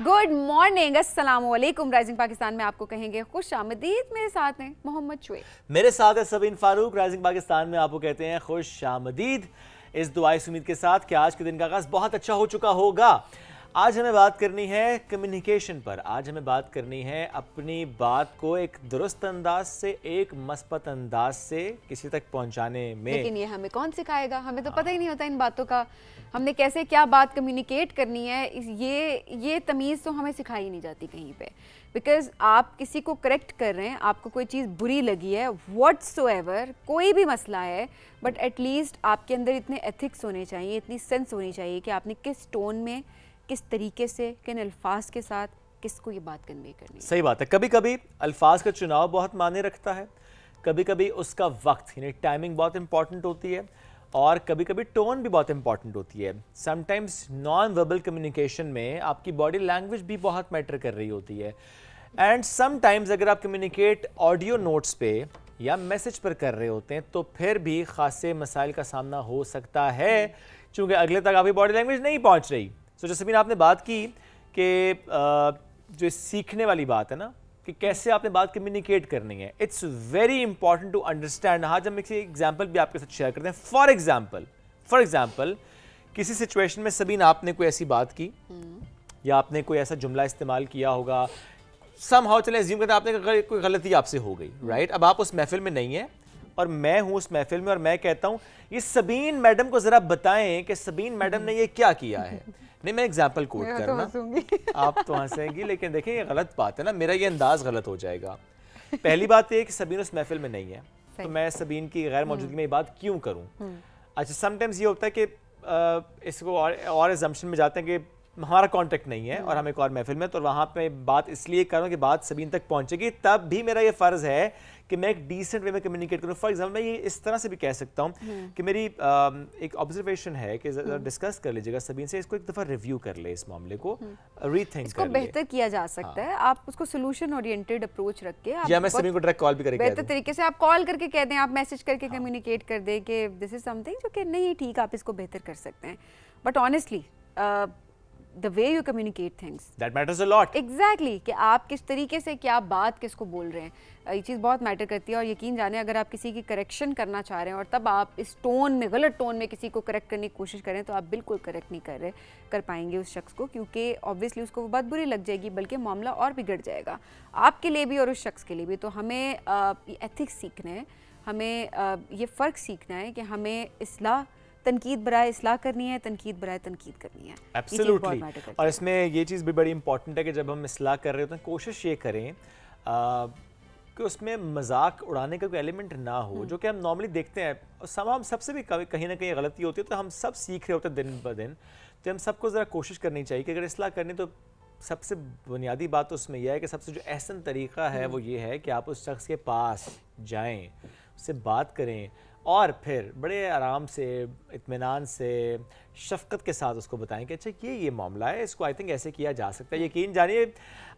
Good morning, अस्सलाम वालेकुम। Rising Pakistan में आपको कहेंगे खुश आमदीद। मेरे साथ हैं मोहम्मद शुएब, मेरे साथ है सबीन फारूक। राइजिंग पाकिस्तान में आपको कहते हैं खुश आमदीद। इस दुआ इस उम्मीद के साथ कि आज के दिन का आगाज बहुत अच्छा हो चुका होगा। आज हमें बात करनी है कम्युनिकेशन पर। आज हमें बात करनी है अपनी बात को एक दुरुस्त अंदाज से, एक मस्बत अंदाज से किसी तक पहुंचाने में। लेकिन ये हमें कौन सिखाएगा? हमें तो पता ही नहीं होता इन बातों का, हमने कैसे क्या बात कम्युनिकेट करनी है। ये तमीज़ तो हमें सिखाई नहीं जाती कहीं पे। बिकॉज आप किसी को करेक्ट कर रहे हैं, आपको कोई चीज़ बुरी लगी है, व्हाट्सोएवर कोई भी मसला है, बट एटलीस्ट आपके अंदर इतने एथिक्स होने चाहिए, इतनी सेंस होनी चाहिए कि आपने किस टोन में, किस तरीके से, किन अल्फाज के साथ किसको ये बात कन्वे करनी है। सही बात है। कभी कभी अल्फाज का चुनाव बहुत मायने रखता है, कभी कभी उसका वक्त यानी टाइमिंग बहुत इंपॉर्टेंट होती है, और कभी कभी टोन भी बहुत इंपॉर्टेंट होती है। समटाइम्स नॉन वर्बल कम्युनिकेशन में आपकी बॉडी लैंग्वेज भी बहुत मैटर कर रही होती है। एंड समटाइम्स अगर आप कम्युनिकेट ऑडियो नोट्स पे या मैसेज पर कर रहे होते हैं तो फिर भी खासे मसाइल का सामना हो सकता है, क्योंकि अगले तक आपकी बॉडी लैंग्वेज नहीं पहुंच रही। तो जैसे भी आपने बात की कि जो सीखने वाली बात है ना, कि कैसे आपने बात कम्युनिकेट करनी है, it's very important to understand. आज हम एक एग्जांपल भी आपके साथ शेयर करते हैं। फॉर एग्जांपल किसी सिचुएशन में सबीन आपने कोई ऐसी बात की या आपने कोई ऐसा जुमला इस्तेमाल किया होगा, समहाउ चले अज्यूम करते हैं आपने कोई गलती आपसे हो गई, राइट। अब आप उस महफिल में नहीं है और मैं हूं उस महफिल में, और मैं कहता हूं ये सबीन मैडम को जरा बताएं कि सबीन मैडम ने ये क्या किया है। नहीं, मैं एग्जाम्पल कोट करना, आप तो हंसेंगी, लेकिन देखिए ये गलत बात है ना, मेरा ये अंदाज गलत हो जाएगा। पहली बात ये कि सबीन उस महफिल में नहीं है, तो मैं सबीन की गैर मौजूदगी में ये बात क्यों करूं। अच्छा, समटाइम्स ये होता है कि इसको और एजम्पशन में जाते हैं कि हमारा कांटेक्ट नहीं है और हम एक और महफिल में, तो वहाँ पे बात इसलिए कर रहा हूँ कि बात सबीन तक पहुँचेगी, तब भी मेरा ये फ़र्ज़ है कि मैं एक डिसेंट वे में कम्युनिकेट करूँ। फॉर एग्जाम्पल मैं ये इस तरह से भी कह सकता हूँ कि मेरी एक ऑब्जर्वेशन है कि डिस्कस कर लीजिएगा सबीन से, इसको एक दफ़ा रिव्यू कर ले, इस मामले को रीथिंक इसको बेहतर किया जा सकता है। आप उसको सोल्यूशन ओरिएंटेड अप्रोच रख के, या मैं सबीन को डायरेक्ट कॉल भी करके बेहतर तरीके से आप कॉल करके कह दें, आप मैसेज करके कम्युनिकेट कर दें कि दिस इज समथिंग जो कि नहीं ठीक, आप इसको बेहतर कर सकते हैं। But honestly the way you communicate things that matters a lot। exactly, कि आप किस तरीके से क्या बात किसको बोल रहे हैं, ये चीज़ बहुत मैटर करती है। और यकीन जाने अगर आप किसी की करेक्शन करना चाह रहे हैं और तब आप इस टोन में, गलत टोन में किसी को करेक्ट करने की कोशिश करें, तो आप बिल्कुल करेक्ट नहीं कर पाएंगे उस शख्स को, क्योंकि ऑब्वियसली उसको वो बात बुरी लग जाएगी, बल्कि मामला और बिगड़ जाएगा आपके लिए भी और उस शख्स के लिए भी। तो हमें एथिक्स सीखना है, हमें ये फ़र्क सीखना है कि हमें इस्लाह, तनकीद बराए इस्लाह करनी है, तनकीद बराए तनकीद करनी है। एब्सोल्युटली। और इसमें ये चीज़ भी बड़ी इंपॉर्टेंट है कि जब हम इस्लाह कर रहे होते हैं, कोशिश ये करें कि उसमें मजाक उड़ाने का कोई एलिमेंट ना हो, जो कि हम नॉर्मली देखते हैं। और हम सबसे भी कहीं ना कहीं गलती होती है, तो हम सब सीख रहे होते हैं दिन ब दिन। तो हम सबको ज़रा कोशिश करनी चाहिए कि अगर इस्लाह करनी, तो सबसे बुनियादी बात तो उसमें यह है कि सबसे जो एहसन तरीका है वो ये है कि आप उस शख्स के पास जाएँ, उससे बात करें, और फिर बड़े आराम से, इत्मीनान से, शफ़क़त के साथ उसको बताएं कि अच्छा ये मामला है, इसको आई थिंक ऐसे किया जा सकता है। यकीन जानिए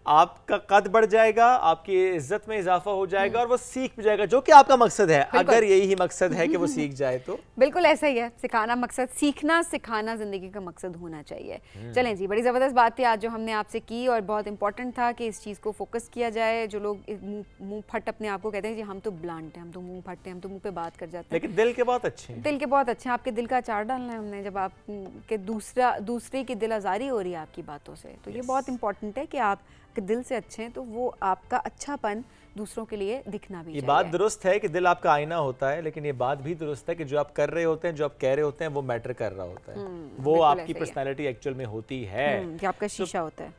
आपका कद बढ़ जाएगा, आपकी इज्जत में इजाफा हो जाएगा, और वो सीख भी जाएगा, जो कि आपका मकसद है। अगर यही मकसद है कि वो सीख जाए तो बिल्कुल ऐसा ही है। सिखाना मकसद, सीखना सिखाना ज़िंदगी का मकसद होना चाहिए। चलें जी, बड़ी ज़बरदस्त बात थी आज जो हमने आपसे की, और बहुत इंपॉर्टेंट था कि इस चीज़ को फोकस किया जाए। जो लोग मुँह फट अपने आप को कहते हैं जी हम तो ब्लंट हैं, हम तो मुँह फट हैं, हम तो मुँह पे बात कर जाते हैं, लेकिन दिल के बहुत अच्छे हैं। दिल के बहुत अच्छे हैं। आपके दिल का अचार डालना है हमने, जब आप के दूसरे की दिल आज़ारी हो रही है आपकी बातों से, तो ये बहुत इंपॉर्टेंट है कि आप के दिल से अच्छे हैं, तो वो आपका अच्छापन दूसरों के लिए दिखना भी चाहिए। ये बात दुरुस्त है कि दिल आपका आईना होता है, लेकिन ये बात भी दुरुस्त है कि जो आप कर रहे होते हैं, जो आप कह रहे होते हैं, वो मैटर कर रहा होता है। वो आपकी पर्सनैलिटी एक्चुअल में होती है, कि आपका शीशा होता है,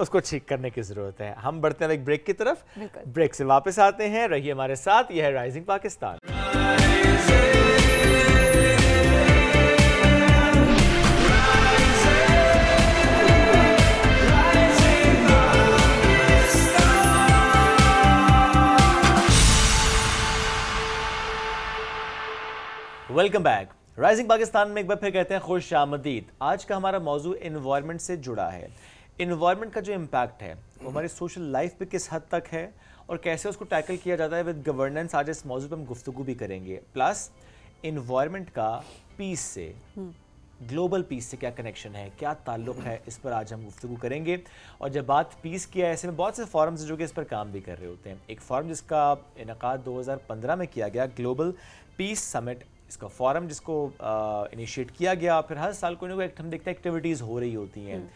उसको ठीक करने की जरूरत है। हम बढ़ते हैं एक ब्रेक की तरफ, ब्रेक से वापस आते हैं, रहिए हमारे साथ। यह है rising Pakistan. Welcome back. Rising Pakistan में एक बार फिर कहते हैं खुश आमदीद। आज का हमारा मौजू एनवायरनमेंट से जुड़ा है। एनवायरनमेंट का जो इम्पैक्ट है वो हमारी सोशल लाइफ पे किस हद तक है और कैसे उसको टैकल किया जाता है विद गवर्नेंस। आज इस मौजू पे हम गुफ्तगू भी करेंगे। प्लस एनवायरनमेंट का पीस से ग्लोबल पीस से क्या कनेक्शन है, क्या ताल्लुक़ है, इस पर आज हम गुफ्तगू करेंगे। और जब बात पीस की है, ऐसे में बहुत से फॉरम्स जो कि इस पर काम भी कर रहे होते हैं। एक फॉरम जिसका इनकाद 2015 में किया गया, ग्लोबल पीस समिट इसका फॉरम, जिसको इनिशिएट किया गया, फिर हर साल कोई ना कोई हम देखते हैं एक्टिविटीज़ हो रही होती हैं।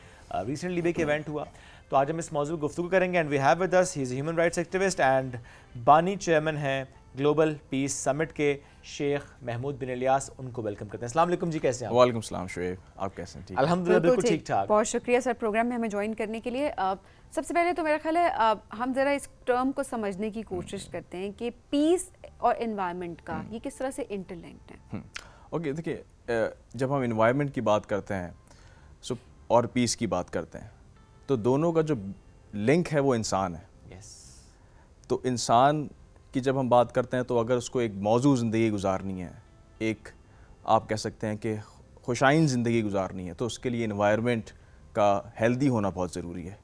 रिसेंटली भी एक इवेंट हुआ, तो आज हम इस मौजूद गुफ्तगू करेंगे। And we have with us, he is human rights activist and बानी चेयरमैन हैं ग्लोबल पीस समिट के, शेख महमूद बिन इलियास। उनको वेलकम करते हैं। अस्सलाम वालेकुम जी, कैसे हैं? वालेकुम सलाम शुएब, आप कैसे हैं? ठीक, अल्हम्दुलिल्लाह बिल्कुल ठीक ठाक। बहुत शुक्रिया सर प्रोग्राम में हमें ज्वाइन करने के लिए। सबसे पहले तो मेरा ख्याल है हम ज़रा इस टर्म को समझने की कोशिश करते हैं कि पीस और एनवायरनमेंट का ये किस तरह से इंटरलिंक्ड है। ओके, देखिए, जब हम एनवायरनमेंट की बात करते हैं और पीस की बात करते हैं, तो दोनों का जो लिंक है वो इंसान है। तो इंसान की जब हम बात करते हैं, तो अगर उसको एक मौजूद ज़िंदगी गुजारनी है, एक आप कह सकते हैं कि खुशाइन ज़िंदगी गुजारनी है, तो उसके लिए एनवायरनमेंट का हेल्दी होना बहुत ज़रूरी है।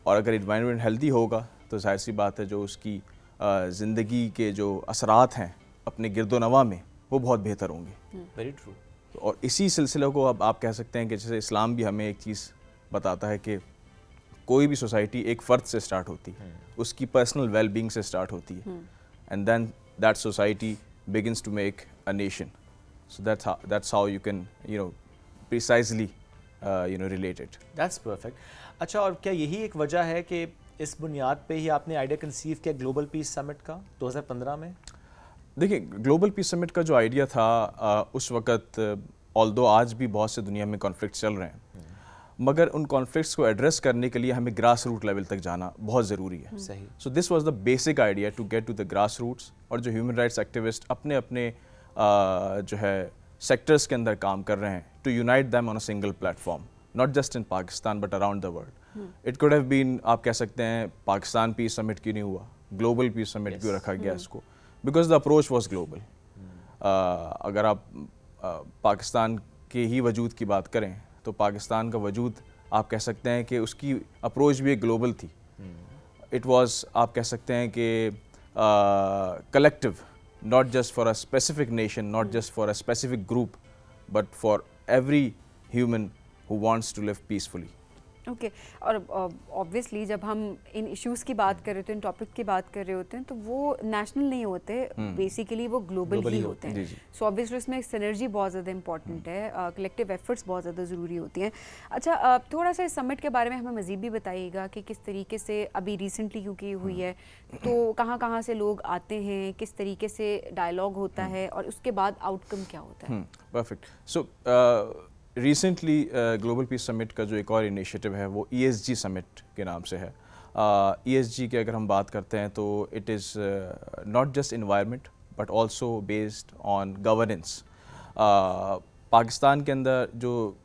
और अगर एनवायरनमेंट हेल्दी होगा तो जाहिर सी बात है जो उसकी ज़िंदगी के जो असरात हैं अपने गिरदोनवा में, वो बहुत बेहतर होंगे। Very true. और इसी सिलसिले को अब आप कह सकते हैं कि जैसे इस्लाम भी हमें एक चीज़ बताता है कि कोई भी सोसाइटी एक फ़र्द से स्टार्ट होती है, उसकी पर्सनल वेल बीइंग से स्टार्ट होती है, and then that society begins to make a nation. So that's how you can precisely relate it. That's perfect. अच्छा, और क्या यही एक वजह है कि इस बुनियाद पे ही आपने आइडिया कंसीव किया ग्लोबल पीस समिट का 2015 में? देखिए, ग्लोबल पीस समिट का जो आइडिया था उस वक़्त, ऑल्दो आज भी बहुत से दुनिया में कॉन्फ्लिक्ट चल रहे हैं, मगर उन कॉन्फ्लिक्ट्स को एड्रेस करने के लिए हमें ग्रास रूट लेवल तक जाना बहुत ज़रूरी है। सही। So this was the basic idea to get to the grass roots. और जो ह्यूमन राइट्स एक्टिविस्ट अपने अपने जो है सेक्टर्स के अंदर काम कर रहे हैं, to unite them on a single platform, not just in Pakistan but around the world. It could have been, आप कह सकते हैं, पाकिस्तान पीस समिट क्यों नहीं हुआ, ग्लोबल पीस समिट क्यों रखा गया इसको, because the approach was global. अगर आप पाकिस्तान के ही वजूद की बात करें, तो पाकिस्तान का वजूद आप कह सकते हैं कि उसकी अप्रोच भी एक ग्लोबल थी। इट वाज, आप कह सकते हैं कि collective, not just for a specific nation, not just for a specific group, but for every human who wants to live peacefully. Okay, और ऑब्वियसली जब हम इन इश्यूज़ की बात कर रहे होते हैं, इन टॉपिक की बात कर रहे होते हैं, तो वो नेशनल नहीं होते, बेसिकली वो ग्लोबल ही होते हैं। सो ऑब्वियसली उसमें एक सिनर्जी बहुत ज़्यादा इंपॉर्टेंट है, कलेक्टिव एफर्ट्स बहुत ज़्यादा ज़रूरी होती हैं। अच्छा, थोड़ा सा इस समिट के बारे में हमें मज़ीद भी बताइएगा कि किस तरीके से अभी रिसेंटली क्योंकि हुई है, तो कहाँ कहाँ से लोग आते हैं, किस तरीके से डायलॉग होता है, और उसके बाद आउटकम क्या होता है? Perfect. So recently global peace summit का जो एक और इनिशिएटिव है वो ESG समिट के नाम से है। ESG की अगर हम बात करते हैं तो it is not just environment but also based on governance. Pakistan के अंदर जो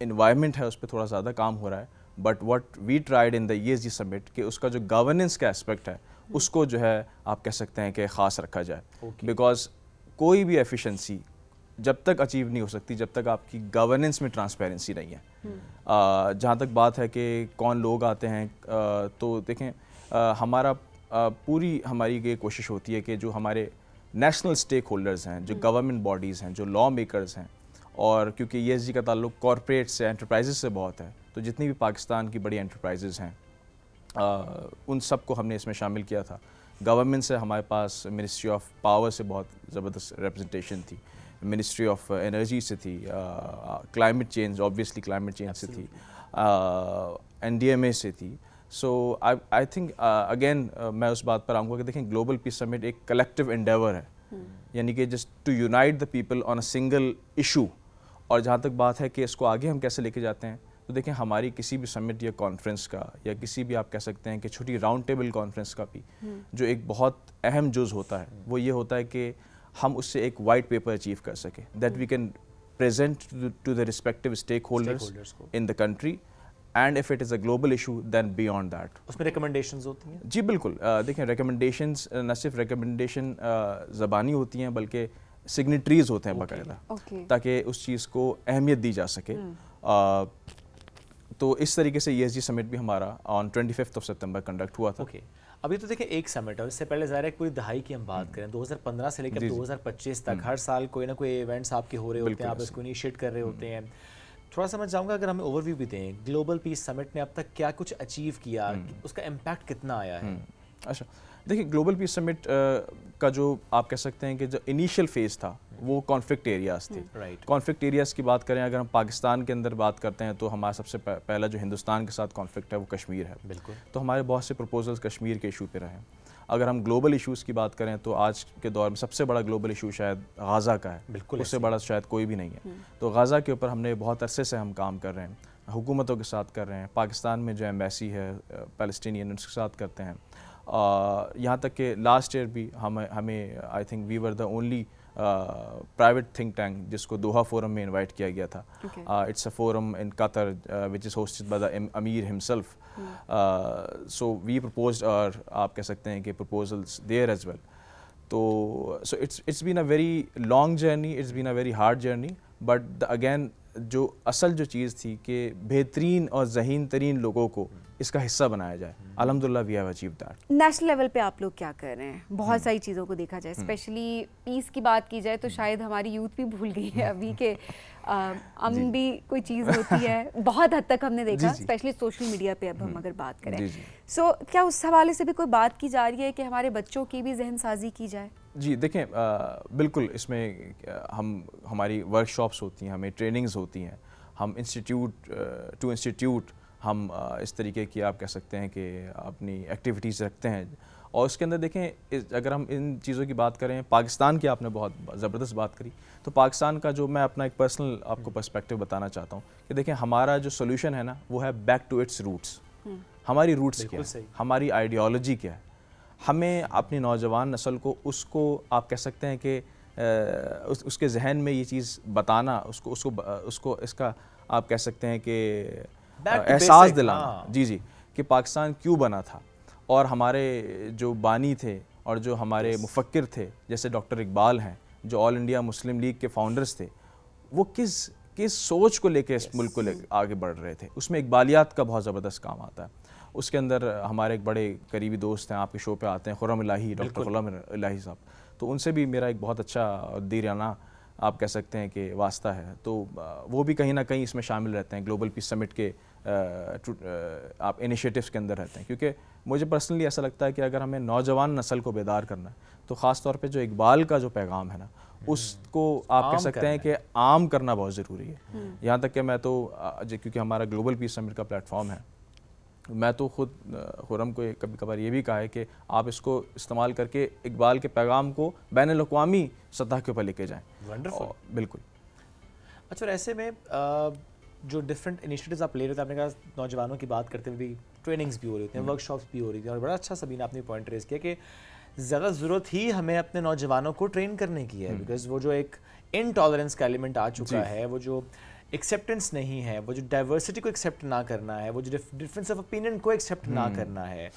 इन्वायरमेंट है उस पर थोड़ा ज़्यादा काम हो रहा है, but what we tried in the ESG summit कि उसका जो गवर्नेंस का एस्पेक्ट है उसको जो है आप कह सकते हैं कि ख़ास रखा जाए, बिकॉज कोई भी एफिशिएंसी जब तक अचीव नहीं हो सकती जब तक आपकी गवर्नेंस में ट्रांसपेरेंसी नहीं है। जहाँ तक बात है कि कौन लोग आते हैं, तो देखें, पूरी हमारी ये कोशिश होती है कि जो हमारे नेशनल स्टेक होल्डर्स हैं, जो गवर्नमेंट बॉडीज़ हैं, जो लॉ मेकर्स हैं, और क्योंकि ESG का ताल्लुक कॉरपोरेट से, एंटरप्राइजेज से बहुत है, तो जितनी भी पाकिस्तान की बड़ी एंटरप्राइजेज हैं उन सब को हमने इसमें शामिल किया था। गवर्नमेंट से हमारे पास मिनिस्ट्री ऑफ पावर से बहुत ज़बरदस्त रिप्रेजेंटेशन थी, मिनिस्ट्री ऑफ एनर्जी से थी, climate change, obviously climate change से थी, NDMA से थी। सो आई थिंक अगेन मैं उस बात पर आऊँगा कि देखें, ग्लोबल पीस समिट एक कलेक्टिव एंडेवर है, यानी कि just to unite the people on a single issue. और जहाँ तक बात है कि इसको आगे हम कैसे लेके जाते हैं, तो देखें, हमारी किसी भी समिट या कॉन्फ्रेंस का, या किसी भी आप कह सकते हैं कि छोटी राउंड टेबल कॉन्फ्रेंस का भी जो एक बहुत अहम जुज़ होता है वो ये होता है कि हम उससे एक वाइट पेपर अचीव कर सकें, that we can present to the respective stake holders in the country, and if it is a global issue then beyond that. उसमें रिकमेंडेशंस होती हैं? जी बिल्कुल। देखें, रिकमेंडेशंस न सिर्फ रिकमेंडेशन ज़बानी होती हैं बल्कि सिग्नेटरीज होते हैं बाकायदा, ताकि उस चीज़ को अहमियत दी जा सके। तो इस तरीके से ESG समिट भी हमारा ऑन 25 सितंबर कंडक्ट हुआ था। ओके, अभी तो देखिए एक समिट है, इससे पहले ज़ाहिर है पूरी दहाई की हम बात करें, 2015 से लेकर 2025 तक हर साल कोई ना कोई इवेंट्स आपके हो रहे होते हैं, आप इसको इनिशिएट कर रहे होते हैं। थोड़ा समझ जाऊँगा अगर हमें ओवरव्यू भी दें, ग्लोबल पीस समिट ने अब तक क्या कुछ अचीव किया, उसका इम्पैक्ट कितना आया है? अच्छा, देखिए ग्लोबल पीस समिट का जो आप कह सकते हैं कि जो इनिशियल फेज़ था वो कॉन्फ्लिक्ट एरियाज़ थे। राइट। कॉन्फ्लिक्ट एरियाज़ की बात करें अगर हम पाकिस्तान के अंदर बात करते हैं तो हमारा सबसे पहला जो हिंदुस्तान के साथ कॉन्फ्लिक्ट है वो कश्मीर है। बिल्कुल। तो हमारे बहुत से प्रपोजल्स कश्मीर के इशू पे रहे हैं। अगर हम ग्लोबल इशूज़ की बात करें तो आज के दौर में सबसे बड़ा ग्लोबल इशू शायद गाज़ा का है, बिल्कुल, उससे बड़ा शायद कोई भी नहीं है। तो गाज़ा के ऊपर हमने बहुत अरसे से हम काम कर रहे हैं, हुकूमतों के साथ कर रहे हैं, पाकिस्तान में जो एम्बेसी है पैलेस्टीनियन उसके साथ करते हैं। यहाँ तक कि लास्ट ईयर भी हमें I think we were the only private think tank जिसको दोहा फोरम में इनवाइट किया गया था। It's a forum in Qatar which is hosted by the emir himself. So we proposed और आप कह सकते हैं कि प्रपोजल्स देयर एज वेल। तो so it's been a very long journey, it's been a very hard journey, but again जो असल जो चीज़ थी कि बेहतरीन और ज़हीन तरीन लोगों को इसका हिस्सा बनाया जाए, अल्हम्दुलिल्लाह we have achieved that. National level पे आप लोग क्या कर रहे हैं? बहुत सारी चीज़ों को देखा जाए, स्पेशली पीस की बात की जाए तो शायद हमारी यूथ भी भूल गई है अभी के अमन भी कोई चीज़ होती है, बहुत हद तक हमने देखा, स्पेशली सोशल मीडिया पे अब हम अगर बात करें। सो क्या उस हवाले से भी कोई बात की जा रही है कि हमारे बच्चों की भी जहन साजी की जाए? जी देखें, बिल्कुल इसमें हमारी वर्कशॉप्स होती हैं, हमें ट्रेनिंग्स होती हैं, हम इंस्टीट्यूट टू इंस्टीट्यूट हम इस तरीके की आप कह सकते हैं कि अपनी एक्टिविटीज़ रखते हैं। और उसके अंदर देखें अगर हम इन चीज़ों की बात करें, पाकिस्तान की आपने बहुत ज़बरदस्त बात करी, तो पाकिस्तान का जो मैं अपना एक पर्सनल आपको पर्सपेक्टिव बताना चाहता हूँ कि देखें हमारा जो सोल्यूशन है ना वो है बैक टू इट्स रूट्स। हमारी रूट्स क्या है, हमारी आइडियोलॉजी क्या है, हमें अपनी नौजवान नस्ल को उसको आप कह सकते हैं कि उसके जहन में ये चीज़ बताना, उसको इसका आप कह सकते हैं कि एहसास दिलाना, जी कि पाकिस्तान क्यों बना था और हमारे जो बानी थे और जो हमारे मुफक्किर थे जैसे डॉक्टर इकबाल हैं जो ऑल इंडिया मुस्लिम लीग के फाउंडर्स थे, वो किस सोच को लेके इस मुल्क को आगे बढ़ रहे थे। उसमें इकबालियात का बहुत ज़बरदस्त काम आता है। उसके अंदर हमारे एक बड़े करीबी दोस्त हैं, आपके शो पे आते हैं, खुर्रम इलाही, डॉक्टर खुर्रम इलाही साहब, तो उनसे भी मेरा एक बहुत अच्छा दीराना आप कह सकते हैं कि वास्ता है। तो वो भी कहीं ना कहीं इसमें शामिल रहते हैं, ग्लोबल पीस समिट के आप इनिशिएटिव्स के अंदर रहते हैं, क्योंकि मुझे पर्सनली ऐसा लगता है कि अगर हमें नौजवान नस्ल को बेदार करना है तो ख़ास तौर पे जो इकबाल का जो पैगाम है ना उसको आप कह सकते हैं कि आम करना बहुत ज़रूरी है। यहाँ तक कि मैं तो क्योंकि हमारा ग्लोबल पीस समिट का प्लेटफॉर्म है, मैं तो खुद खुर्रम को कभी कभार ये भी कहा है कि आप इसको इस्तेमाल करके इकबाल के पैगाम को बैनुल-अक़वामी सतह के ऊपर लेके जाएँ। वंडरफुल, बिल्कुल। अच्छा, और ऐसे में जो डिफरेंट इनिशिएटिव्स आप ले रहे थे, आपने कहा नौजवानों की बात करते हुए भी ट्रेनिंग्स भी हो रही थी, वर्कशॉप्स भी हो रही थी, और बड़ा अच्छा सबीना आपने पॉइंट रेज किया कि ज़्यादा ज़रूरत ही हमें अपने नौजवानों को ट्रेन करने की है, बिकॉज वो जो एक इनटॉलरेंस का एलिमेंट आ चुका है, वो जो एक्सेप्टेंस नहीं है, वो जो डाइवर्सिटी को एक्सेप्ट ना करना है, वो जो डिफरेंस ऑफ ओपिनियन को एक्सेप्ट ना करना है,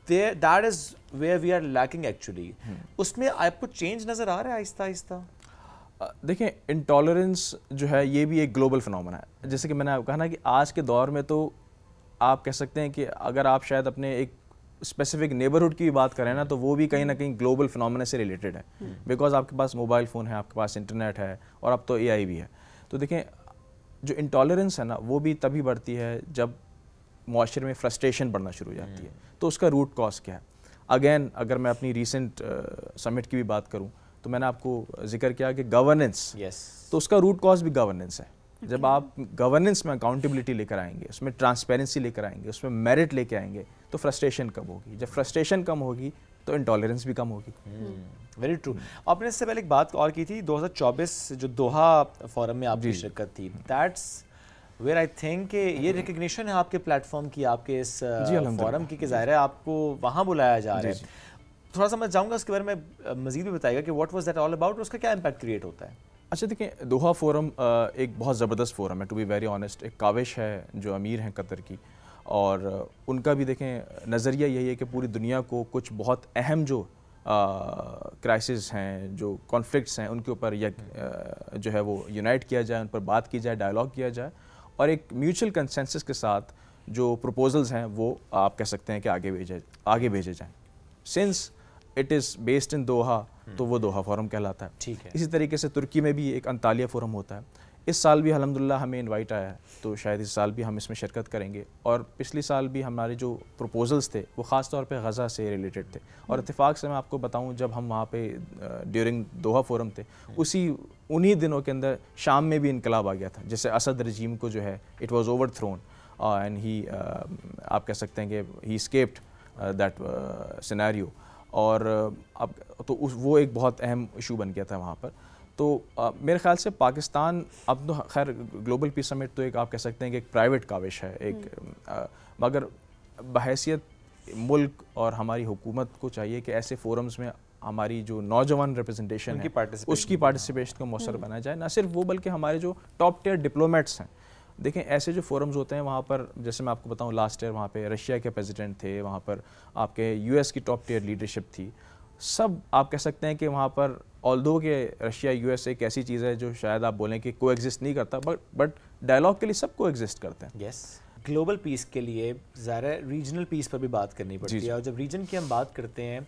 that is where we are lacking actually. उसमें आपको चेंज नज़र आ रहा है आहिस्ता आहिस्ता? देखें, इंटॉलरेंस जो है ये भी एक ग्लोबल फिनोमेना है। जैसे कि मैंने आपको कहा ना कि आज के दौर में तो आप कह सकते हैं कि अगर आप शायद अपने एक स्पेसिफिक नेबरहुड की बात करें ना तो वो भी कहीं ना कहीं ग्लोबल फिनोमेना से रिलेटेड है, बिकॉज आपके पास मोबाइल फ़ोन है, आपके पास इंटरनेट है और अब तो AI भी है। तो देखें, जो इंटॉलरेंस है ना वो भी तभी बढ़ती है जब मुआशरे में फ्रस्ट्रेशन बढ़ना शुरू हो जाती है। तो उसका रूट कॉज क्या है? अगेन अगर मैं अपनी रिसेंट समिट की भी बात करूं तो मैंने आपको जिक्र किया कि गवर्नेंस, तो उसका रूट कॉज भी गवर्नेंस है। जब आप गवर्नेंस में अकाउंटेबिलिटी लेकर आएंगे, उसमें ट्रांसपेरेंसी लेकर आएंगे, उसमें मेरिट लेके आएंगे तो फ्रस्ट्रेशन कम होगी। जब फ्रस्ट्रेशन कम होगी तो इंटॉलरेंस भी कम होगी। Very true. आपने इससे पहले एक बात और की थी, 2024 जो दोहा फोरम में आपकी शिरकत थी, दैट्स वेयर आई थिंक ये रिकग्निशन है आपके प्लेटफॉर्म की, आपके इस फोरम की, कि ज़ाहिर है आपको वहाँ बुलाया जा रहा है। थोड़ा सा मैं चाहूँगा उसके बारे में मज़ीद भी बताइएगा कि what was that all about, उसका क्या इम्पैक्ट क्रिएट होता है? अच्छा, देखिए, दोहा फोरम एक बहुत ज़बरदस्त फोरम है, टू बी वेरी ऑनेस्ट। एक काविश है जो अमीर हैं कतर की, और उनका भी देखें नज़रिया यही है कि पूरी दुनिया को कुछ बहुत अहम जो क्राइसिस हैं, जो कॉन्फ्लिक्ट्स हैं, उनके ऊपर जो है वो यूनाइट किया जाए, उन पर बात की जाए, डायलॉग किया जाए और एक म्यूचुअल कंसेंसस के साथ जो प्रपोजल्स हैं वो आप कह सकते हैं कि आगे भेजे जाएं। Since it is based in Doha, तो वो दोहा फोरम कहलाता है। ठीक है। इसी तरीके से तुर्की में भी एक अंतालिया फोरम होता है। इस साल भी अल्हम्दुलिल्लाह हमें इनवाइट आया है, तो शायद इस साल भी हम इसमें शिरकत करेंगे। और पिछले साल भी हमारे जो प्रपोजल्स थे वो ख़ास तौर पे गज़ा से रिलेटेड थे। और इत्तेफाक से मैं आपको बताऊं, जब हम वहाँ पे ड्यूरिंग दोहा फोरम थे, उन्हीं दिनों के अंदर शाम में भी इनकलाब आ गया था। जैसे असद रजीम को जो है it was overthrown and he आप कह सकते हैं कि ही एस्केप्ड दैट सिनेरियो। और अब तो वो एक बहुत अहम इशू बन गया था वहाँ पर। तो मेरे ख्याल से पाकिस्तान, अब तो खैर ग्लोबल पीस समिट तो एक आप कह सकते हैं कि एक प्राइवेट काविश है, मगर बहैसियत मुल्क और हमारी हुकूमत को चाहिए कि ऐसे फोरम्स में हमारी जो नौजवान रिप्रेजेंटेशन है उसकी पार्टिसिपेशन को मौसर बनाया जाए। ना सिर्फ वो बल्कि हमारे जो टॉप टियर डिप्लोमेट्स हैं, देखें ऐसे जो फोरम्स होते हैं वहाँ पर, जैसे मैं आपको बताऊँ लास्ट ईयर वहाँ पे रशिया के प्रेसिडेंट थे, वहाँ पर आपके यूएस की टॉप टियर लीडरशिप थी। सब आप कह सकते हैं कि वहाँ पर ऑल्दो के रशिया यूएस एक ऐसी चीज़ है जो शायद आप बोलें कि को एग्जिस्ट नहीं करता, बट डायलॉग के लिए सब को एग्जिस्ट करते हैं। यस, ग्लोबल पीस के लिए ज़ाहिर रीजनल पीस पर भी बात करनी पड़ती है। और जब रीजन की हम बात करते हैं,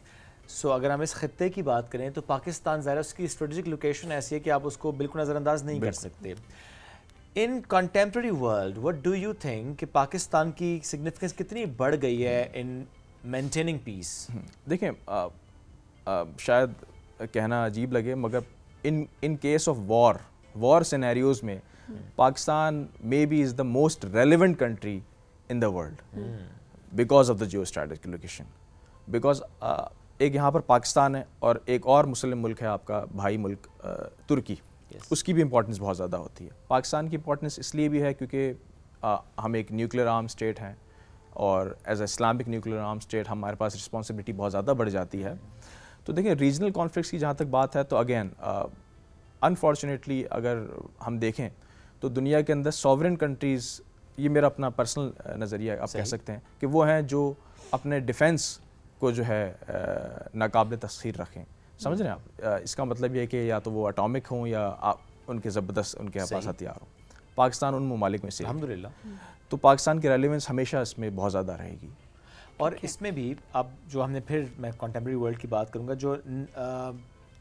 सो अगर हम इस खत्ते की बात करें तो पाकिस्तान ज़ाहिर उसकी स्ट्रेटेजिक लोकेशन ऐसी है कि आप उसको बिल्कुल नज़रअंदाज नहीं कर सकते। इन contemporary world what do you think कि पाकिस्तान की सिग्निफिकेंस कितनी बढ़ गई है इन मेंटेनिंग पीस? देखें शायद कहना अजीब लगे, मगर in case of war scenarios में Pakistan may be is the most relevant country in the world because of the geo strategic location. Because एक यहाँ पर पाकिस्तान है और एक और मुस्लिम मुल्क है आपका भाई मुल्क तुर्की, उसकी भी इंपॉर्टेंस बहुत ज़्यादा होती है। पाकिस्तान की इंपॉर्टेंस इसलिए भी है क्योंकि हम एक न्यूक्लियर आर्म स्टेट हैं और as a Islamic nuclear arm state हमारे पास रिस्पॉन्सिबिलिटी बहुत ज़्यादा बढ़ जाती है। तो देखिए रीजनल कॉन्फ्लिक्ट्स की जहाँ तक बात है तो अगेन अनफॉर्चुनेटली अगर हम देखें तो दुनिया के अंदर सॉवरेन कंट्रीज़, ये मेरा अपना पर्सनल नज़रिया आप कह सकते हैं कि वो हैं जो अपने डिफेंस को जो है नाकाबिल तस्खीर रखें। समझ रहे हैं आप? इसका मतलब ये है कि या तो वो एटॉमिक हों या उनके ज़बरदस्त उनके पास हथियार हों। पाकिस्तान उन ममालिक में से अल्हम्दुलिल्लाह, तो पाकिस्तान की रेलेवेंस हमेशा इसमें बहुत ज़्यादा रहेगी। और इसमें भी अब जो हमने, फिर मैं कंटेम्प्रेरी वर्ल्ड की बात करूँगा, जो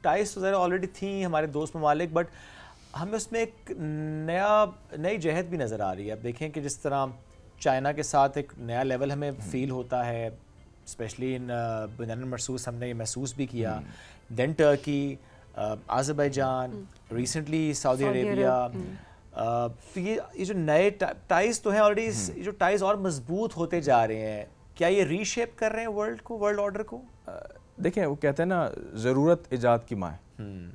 टाइज तो ज़रा ऑलरेडी थी हमारे दोस्त ममालिक, बट हमें उसमें एक नई जहत भी नज़र आ रही है। अब देखें कि जिस तरह चाइना के साथ एक नया लेवल हमें फ़ील होता है, स्पेशली इन बनान मरसूस हमने ये महसूस भी किया। Then Turkey, Azerbaijan, recently Saudi Arabia. तो ये जो नए टाइज तो हैं ऑलरेडी, ये जो टाइज और मजबूत होते जा रहे हैं, क्या ये रीशेप कर रहे हैं वर्ल्ड ऑर्डर को? देखें वो कहते हैं ना, ज़रूरत इजाद की माँ है।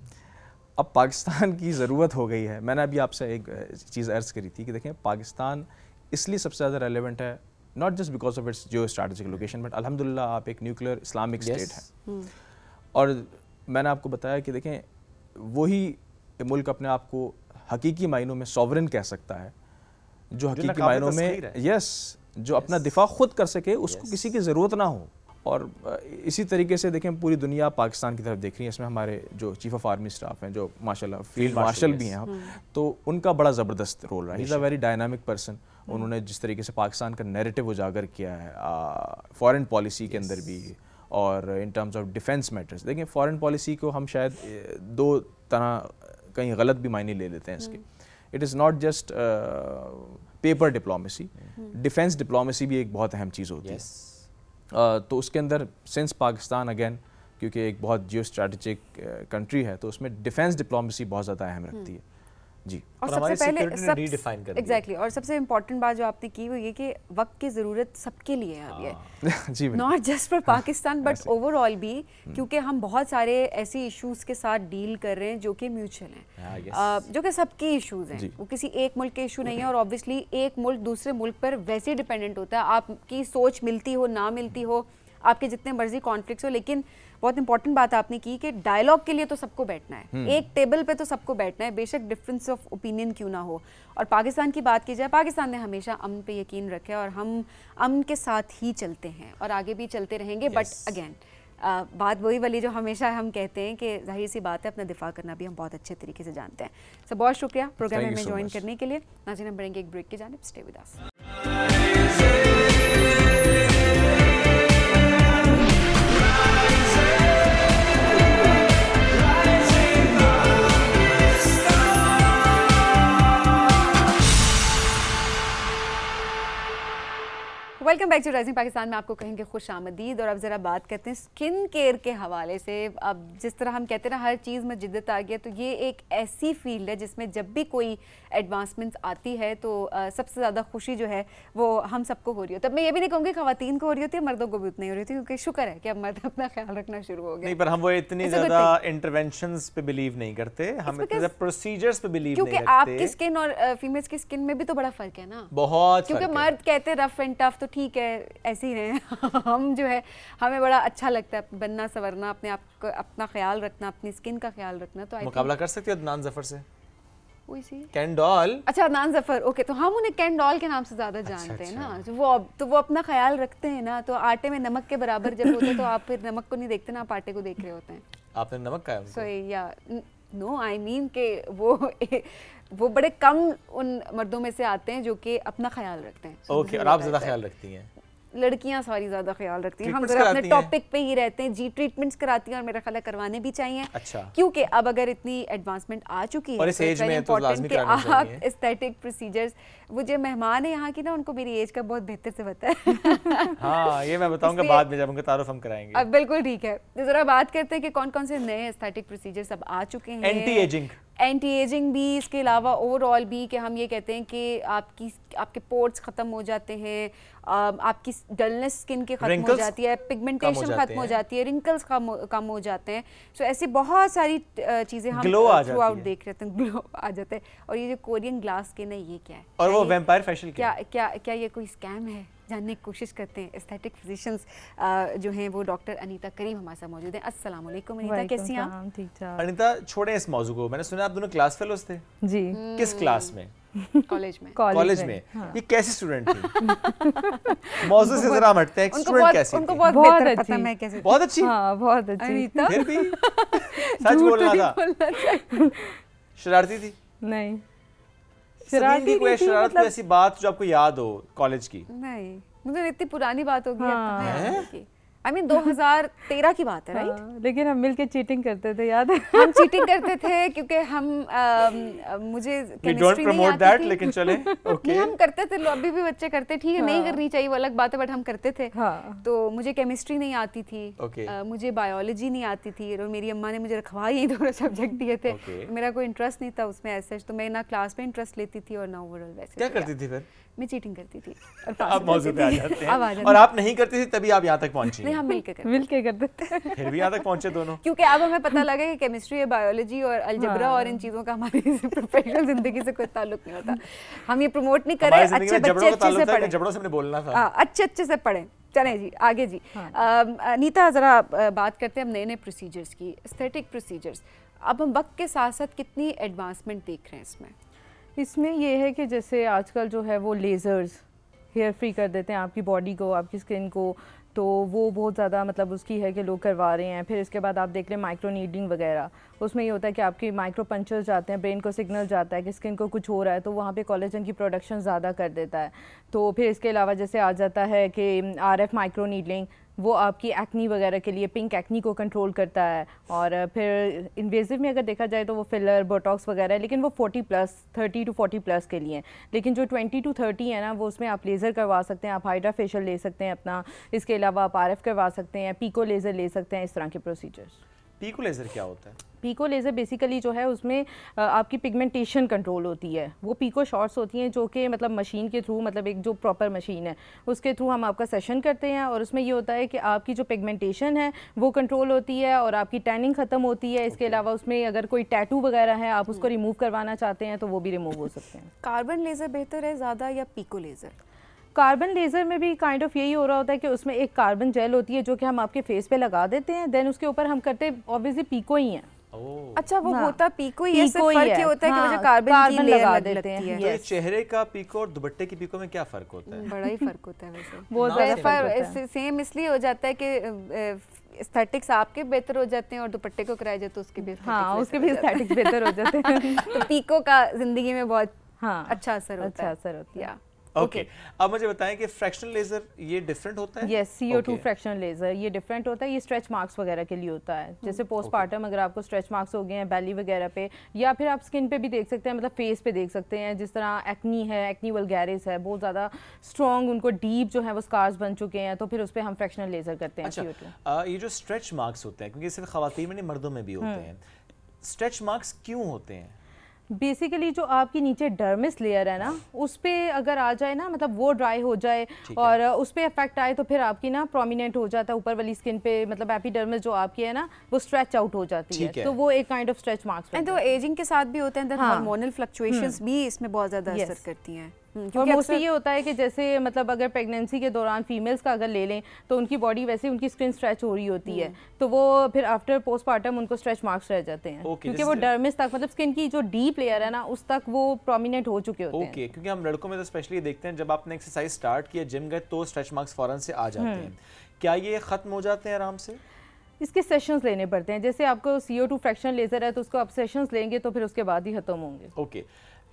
अब पाकिस्तान की ज़रूरत हो गई है। मैंने अभी आपसे एक चीज़ अर्ज़ करी थी कि देखें पाकिस्तान इसलिए सबसे ज़्यादा रेलेवेंट है, not just because of its Jio strategic location, but अल्हम्दुलिल्लाह आप एक न्यूक्लियर इस्लामिक स्टेट है। और मैंने आपको बताया कि देखें वही मुल्क अपने आप को हकीकी मायनों में सॉवरेन कह सकता है, जो हकीकी मायनों में जो अपना दिफा खुद कर सके, उसको किसी की ज़रूरत ना हो। और इसी तरीके से देखें पूरी दुनिया पाकिस्तान की तरफ देख रही है। इसमें हमारे जो चीफ ऑफ आर्मी स्टाफ हैं, जो माशाल्लाह फील्ड मार्शल भी हैं, तो उनका बड़ा ज़बरदस्त रोल रहा है। He is a very dynamic person. उन्होंने जिस तरीके से पाकिस्तान का नैरेटिव उजागर किया है फॉरेन पॉलिसी के अंदर भी और in terms of defence matters. देखें फॉरेन पॉलिसी को हम शायद दो तरह कहीं गलत भी मायने ले लेते हैं इसके। It is not just paper diplomacy, defence diplomacy भी एक बहुत अहम चीज़ होती है। तो उसके अंदर सिंस पाकिस्तान अगेन क्योंकि एक बहुत जियो स्ट्रैटेजिक कंट्री है, तो उसमें डिफेंस डिप्लोमेसी बहुत ज़्यादा अहम रखती है जी। और सबसे पहले एग्जैक्टली और सबसे इम्पोर्टेंट बात जो आपने की वो ये कि वक्त की ज़रूरत सबके लिए है अब ये जी, not just for Pakistan but overall भी, क्योंकि हम बहुत सारे ऐसे इश्यूज़ के साथ डील कर रहे हैं जो कि म्यूचुअल हैं, जो कि सबके इश्यूज़ हैं। वो किसी एक मुल्क के इशू नहीं है और ऑब्वियसली एक मुल्क दूसरे मुल्क पर वैसे डिपेंडेंट होता है। आपकी सोच मिलती हो ना मिलती हो, आपके जितने मर्जी कॉन्फ्लिक्ट्स हो, लेकिन बहुत इंपॉर्टेंट बात आपने की कि डायलॉग के लिए तो सबको बैठना है, एक टेबल पे तो सबको बैठना है, बेशक डिफरेंस ऑफ ओपिनियन क्यों ना हो। और पाकिस्तान की बात की जाए, पाकिस्तान ने हमेशा अमन पे यकीन रखा है और हम अमन के साथ ही चलते हैं और आगे भी चलते रहेंगे। बट अगेन बात वही वाली जो हमेशा हम कहते हैं कि जाहिर सी बात है अपना दिफा करना भी हम बहुत अच्छे तरीके से जानते हैं। सो बहुत शुक्रिया प्रोग्राम में ज्वाइन करने के लिए। नाज़रीन हम बढ़ेंगे एक ब्रेक की जानिब, stay with us. Welcome back to rising Pakistan में आपको कहेंगे खुश आमदीद। और अब ज़रा बात करते हैं स्किन केयर के हवाले से। अब जिस तरह हम कहते हैं ना हर चीज़ में जिद्दत आ गया, तो ये एक ऐसी फील्ड है जिसमें जब भी कोई एडवांसमेंट आती है तो सबसे ज़्यादा खुशी जो है वो हम सबको हो रही होती है। तब मैं ये भी नहीं कहूँगी ख़वातीन को हो रही होती है, मर्दों को भी उतनी हो रही होती है, क्योंकि शुक्र है कि अब मर्द अपना ख्याल रखना शुरू हो गया। नहीं, पर हम वो इतनी ज़्यादा इंटरवेंशंस पे बिलीव नहीं करते, हम इतने प्रोसीजर्स पे बिलीव नहीं रखते, क्योंकि आपकी स्किन और फीमेल्स की स्किन में भी तो बड़ा फ़र्क है ना, बहुत। क्योंकि मर्द कहते हैं रफ एंड टफ, तो ठीक है ऐसे ही रहे। हम जो है हमें बड़ा अच्छा लगता है बनना सवरना, अपने आप को अपना ख्याल रखना, अपनी स्किन का ख्याल रखना। तो मुकाबला कर सकती हो अदनान जफर से? कैंडॉल। अच्छा, अदनान जफर, ओके, तो हम उन्हें कैंडॉल के नाम से ज्यादा जानते हैं ना, तो वो अपना ख्याल रखते हैं ना। तो आटे में नमक के बराबर जब होते हैं तो आप फिर नमक को नहीं देखते ना, आप आटे को देख रहे होते हैं। आपने नमक खाया? सॉरी, या नो, आई मीन के वो बड़े कम उन मर्दों में से आते हैं जो कि अपना ख्याल रखते हैं। ओके, और आप ज्यादा ख्याल रखती हैं? लड़कियां सारी ज्यादा ख्याल रखती हैं। हम जरा अपने टॉपिक पे ही रहते हैं। जी, ट्रीटमेंट्स कराती हैं और मेरा ख्याल है करवाने भी चाहिए। अच्छा। क्योंकि अब अगर इतनी एडवांसमेंट आ चुकी है और इस एज में तो लाज़मी करानी चाहिए। एस्थेटिक प्रोसीजर्स, वो जो मेहमान है यहाँ की ना, उनको मेरी एज का बहुत बेहतर से पता है। हाँ, ये मैं बताऊंगा बाद में जब उनका तारुफ हम कराएंगे। अब बिल्कुल ठीक है, तो जरा बात करते हैं कि कौन कौन से नए एस्थेटिक प्रोसीजर्स अब आ चुके हैं। एंटी एजिंग भी, इसके अलावा ओवरऑल भी, कि हम ये कहते हैं कि आपके पोर्स ख़त्म हो जाते हैं, आपकी डलनेस स्किन की ख़त्म हो जाती है, पिगमेंटेशन ख़त्म हो जाती है, रिंकल्स कम हो जाते हैं। सो ऐसी बहुत सारी चीज़ें हम थ्रू आउट देख रहे हैं, ग्लो आ जाता है। और ये जो कोरियन ग्लास स्किन है, ये क्या है? और वो वैम्पायर फेशियल क्या ये कोई स्कैम है? जानने की कोशिश करते हैं। एस्थेटिक फिजिशियंस जो हैं वो डॉक्टर अनीता करीम हमारे साथ मौजूद हैं। अस्सलाम वालेकुम अनीता, कैसी हैं आप? ठीक ठाक। अनीता, छोड़ें इस मौजू को, मैंने सुना आप दोनों क्लास फेलोज थे। जी। किस क्लास में? कॉलेज में। कॉलेज में। हाँ। ये कैसी स्टूडेंट थी? मौजू से जरा हटते हैं, स्टूडेंट कैसी? उनको बहुत बेहतर पता है मैं कैसी। बहुत अच्छी। हाँ, बहुत अच्छी। अनीता फिर भी सच बोलना था। शरारती थी? नहीं, शरारती कोई शरारत, कोई ऐसी बात जो आपको याद हो कॉलेज की? नहीं, मुझे इतनी पुरानी बात होगी। हाँ। I mean 2013 की बात है, राइट? लेकिन हम मिलके चीटिंग करते थे, याद है? हम चीटिंग करते थे क्योंकि हम मुझे केमिस्ट्री नहीं आती थी। लेकिन चले, ओके। हम करते थे, अभी भी बच्चे करते, ठीक है, नहीं करनी चाहिए वो अलग बात है, बट हम करते थे। तो मुझे केमिस्ट्री नहीं आती थी, मुझे बायोलॉजी नहीं आती थी, और मेरी अम्मा ने मुझे रखवा ही दोनों सब्जेक्ट दिए थे। मेरा कोई इंटरेस्ट नहीं था उसमें ऐसा, तो मैं ना क्लास में इंटरेस्ट लेती थी और ना ओवरऑल। वैसे क्या करती थी फिर? मैं चीटिंग करती थी। आप मौजू पे आ जाते हैं। और आप नहीं करती थी तभी आप यहाँ तक पहुंची? नहीं, हम मिलके करते थे। फिर भी यहाँ तक पहुंचे दोनों। क्योंकि अब हमें पता लगा कि केमिस्ट्री, बायोलॉजी और अलजेब्रा और इन चीज़ों का हमारी प्रोफेशनल जिंदगी से कोई ताल्लुक नहीं होता। हम ये प्रमोट नहीं कर रहे, अच्छे बच्चे अच्छे से पढ़े। जबड़ों से बोलना था। अच्छे से पढ़े। चलें जी, आगे जी। नीता, ज़रा बात करते हैं अब नए नए प्रोसीजर्स की, एस्थेटिक प्रोसीजर्स। अब हम वक्त के साथ साथ कितनी एडवांसमेंट देख रहे हैं इसमें ये है कि जैसे आजकल जो है वो लेज़र्स हेयर फ्री कर देते हैं आपकी बॉडी को, आपकी स्किन को, तो वो बहुत ज़्यादा मतलब उसकी है कि लोग करवा रहे हैं। फिर इसके बाद आप देख लें माइक्रो नीडलिंग वगैरह, उसमें ये होता है कि आपकी माइक्रो पंचर्स जाते हैं, ब्रेन को सिग्नल जाता है कि स्किन को कुछ हो रहा है, तो वहाँ पे कोलेजन की प्रोडक्शन ज़्यादा कर देता है। तो फिर इसके अलावा जैसे आ जाता है कि RF माइक्रो नीडलिंग, वो आपकी एक्नी वगैरह के लिए, पिंक एक्नी को कंट्रोल करता है। और फिर इन्वेजिव में अगर देखा जाए तो वो फिलर, बोटॉक्स वगैरह है, लेकिन वो 30 to 40+ के लिए। लेकिन जो 20 to 30 है ना, वो उसमें आप लेज़र करवा सकते हैं, आप हाइड्रा फेशियल ले सकते हैं अपना, इसके अलावा आप RF करवा सकते हैं, पीको लेज़र ले सकते हैं, इस तरह के प्रोसीजर्स। पीको लेज़र क्या होता है? पीको लेज़र बेसिकली जो है उसमें आपकी पिगमेंटेशन कंट्रोल होती है। वो पीको शॉट्स होती हैं जो कि मतलब मशीन के थ्रू, मतलब एक जो प्रॉपर मशीन है उसके थ्रू हम आपका सेशन करते हैं, और उसमें ये होता है कि आपकी जो पिगमेंटेशन है वो कंट्रोल होती है और आपकी टैनिंग ख़त्म होती है। इसके अलावा उसमें अगर कोई टैटू वगैरह है, आप उसको रिमूव करवाना चाहते हैं तो वो भी रिमूव हो सकते हैं। कार्बन लेज़र बेहतर है ज़्यादा या पीको लेज़र? कार्बन लेज़र में भी काइंड ऑफ यही हो रहा होता है कि उसमें एक कार्बन जेल होती है जो कि हम आपके फेस पे लगा देते हैं, देन उसके ऊपर हम करते ऑब्वियसली पीको ही हैं। अच्छा, वो होता पीको ही है, सिर्फ फर्क ये होता है कि वो जो कार्बन की लेयर लगा देते हैं। तो चेहरे का पीको और दुपट्टे की पीको में क्या फर्क होता है? बड़ा ही फर्क होता है वैसे। बहुत ज़्यादा सेम इसलिए हो जाता है कि एस्थेटिक्स आपके बेहतर हो जाते हैं और दुपट्टे को कराया जाए तो उसके भी एस्थेटिक्स बेहतर हो जाते हैं। तो पीको का जिंदगी में बहुत अच्छा असर होता है। ओके अब मुझे बताएं कि फ्रैक्शनल लेजर ये डिफरेंट होता है? यस, CO2 फ्रैक्शनल लेजर ये डिफरेंट होता है। ये स्ट्रेच मार्क्स वगैरह के लिए होता है। जैसे पोस्टपार्टम अगर आपको स्ट्रेच मार्क्स हो गए हैं बेली वगैरह पे, या फिर आप स्किन पे भी देख सकते हैं, मतलब फेस पे देख सकते हैं, जिस तरह एक्नी है, एक्नी वल्गैरिस है, बहुत ज़्यादा स्ट्रॉन्ग, उनको डीप जो है वो स्कार्स बन चुके हैं, तो फिर उस पर हम फ्रैक्शनल लेजर करते हैं। अच्छा, ये जो स्ट्रेच मार्क्स होते हैं, क्योंकि सिर्फ खवातीन में नहीं मर्दों में भी होते हैं, स्ट्रेच मार्क्स क्यों होते हैं? बेसिकली जो आपकी नीचे डर्मिस लेयर है ना, उस पे अगर आ जाए ना, मतलब वो ड्राई हो जाए और उस पे इफेक्ट आए, तो फिर आपकी ना प्रोमिनेंट हो जाता है ऊपर वाली स्किन पे, मतलब एपिडर्मिस जो आपकी है ना वो स्ट्रेच आउट हो जाती है, तो वो एक काइंड ऑफ स्ट्रेच मार्क्स है। तो एजिंग के साथ भी होते हैं, हार्मोनल फ्लक्चुएशंस भी इसमें बहुत ज्यादा असर करती हैं। और मोस्टली ये होता है कि जैसे मतलब अगर प्रेगनेंसी के दौरान फीमेल्स का अगर ले लें तो उनकी बॉडी वैसे उनकी स्किन स्ट्रेच हो रही होती है, तो वो फिर आफ्टर पोस्टपार्टम उनको स्ट्रेच मार्क्स रह जाते हैं, क्योंकि वो डर्मिस तक, मतलब स्किन की जो डीप लेयर है ना, उस तक वो प्रोमिनेंट हो चुके होते हैं। क्योंकि हम लड़कों में तो स्पेशली देखते हैं जब आपने एक्सरसाइज स्टार्ट किया, जिम गए, तो स्ट्रेच मार्क्स फौरन से आ जाते हैं। क्या ये खत्म हो जाते हैं आराम से? इसके सेशंस लेने पड़ते हैं। जैसे आपको CO2 फ्रैक्शन लेजर है तो उसको आप सेशंस लेंगे तो फिर उसके बाद ही खत्म होंगे। ओके,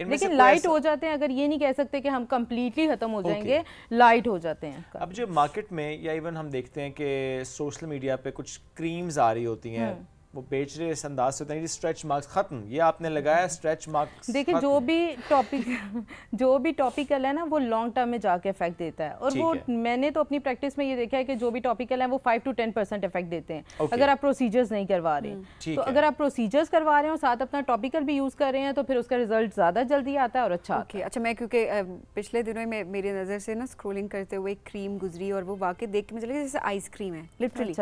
लेकिन लाइट हो जाते हैं, अगर ये नहीं कह सकते कि हम कंप्लीटली खत्म हो जाएंगे, लाइट हो जाते हैं। अब जो मार्केट में या इवन हम देखते हैं कि सोशल मीडिया पे कुछ क्रीम्स आ रही होती हैं, वो बेच रहे इस अंदाज से होते हैं कि स्ट्रेच मार्क्स खत्म, ये आपने लगाया स्ट्रेच मार्क्स। देखिए जो भी टॉपिकल है ना वो लॉन्ग टर्म में जाके इफेक्ट देता है, और वो मैंने तो अपनी प्रैक्टिस में ये देखा है कि जो भी टॉपिकल है वो 5 to 10% इफेक्ट देते हैं अगर आप प्रोसीजर्स नहीं करवा रहे। तो अगर आप प्रोसीजर्स करवा रहे हैं और साथ अपना टॉपिकल भी यूज कर रहे हैं तो फिर उसका रिजल्ट ज्यादा जल्दी आता है और अच्छा आता है। अच्छा, मैं क्योंकि पिछले दिनों में मेरी नज़र से ना स्क्रोलिंग करते हुए एक क्रीम गुजरी और वो वाकई देख के मुझे लगा जैसे आइसक्रीम है, लिटरली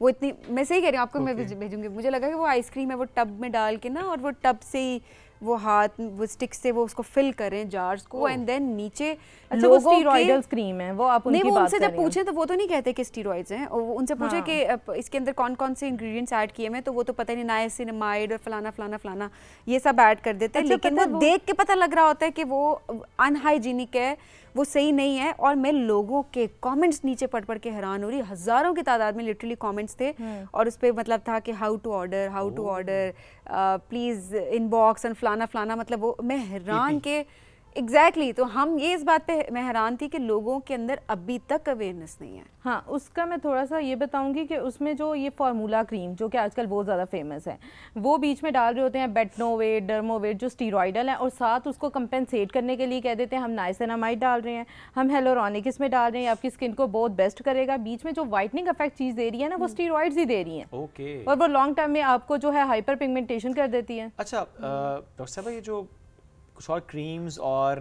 वो इतनी, मैं सही कह रही हूँ आपको, मैं भेजूंगी, मुझे लगा कि वो आइसक्रीम है, वो टब में डाल के ना, और वो टब से ही वो हाथ वो स्टिक से वो उसको फिल करें जार्स को, एंड देन नीचे लोगों स्टीरॉइडल क्रीम है वो, आप उनकी बात नहीं, उनसे जब पूछे तो वो तो नहीं कहते कि स्टीरॉइड्स हैं, उनसे पूछे कि इसके अंदर कौन कौन से इंग्रेडिएंट्स ऐड किए हैं, तो वो तो पता नहीं, नाइसिनामाइड और फलाना फलाना फलाना ये सब ऐड कर देते हैं। लेकिन वो देख के पता लग रहा होता है कि वो अनहाइजीनिक है, वो सही नहीं है। और मैं लोगों के कमेंट्स नीचे पढ़ के हैरान हो रही, हज़ारों की तादाद में लिटरली कमेंट्स थे, और उस पर मतलब था कि how to order please inbox and फलाना फलाना, मतलब वो मैं हैरान के एग्जैक्टली तो हम ये इस बात पे मैं हैरान थी कि लोगों के अंदर अभी तक अवेयरनेस नहीं है। हाँ, उसका मैं थोड़ा सा ये बताऊंगी कि उसमें जो ये फार्मूला क्रीम जो कि आजकल बहुत ज़्यादा फेमस है, वो बीच में डाल रहे होते हैं बेटनोवेट, डर्मोवेट जो स्टीरॉइडल है, और साथ उसको कंपेंसेट करने के लिए कह देते हैं हम नाइसिनामाइड डाल रहे हैं, हम हेलोरॉनिक इसमें डाल रहे हैं, आपकी स्किन को बहुत बेस्ट करेगा। बीच में जो वाइटनिंग इफेक्ट चीज़ दे रही है ना वो स्टीरॉइड्स ही दे रही है, और वो लॉन्ग टर्म में आपको जो है हाइपर पिगमेंटेशन कर देती है। अच्छा डॉक्टर साहब, ये जो कुछ और क्रीम्स और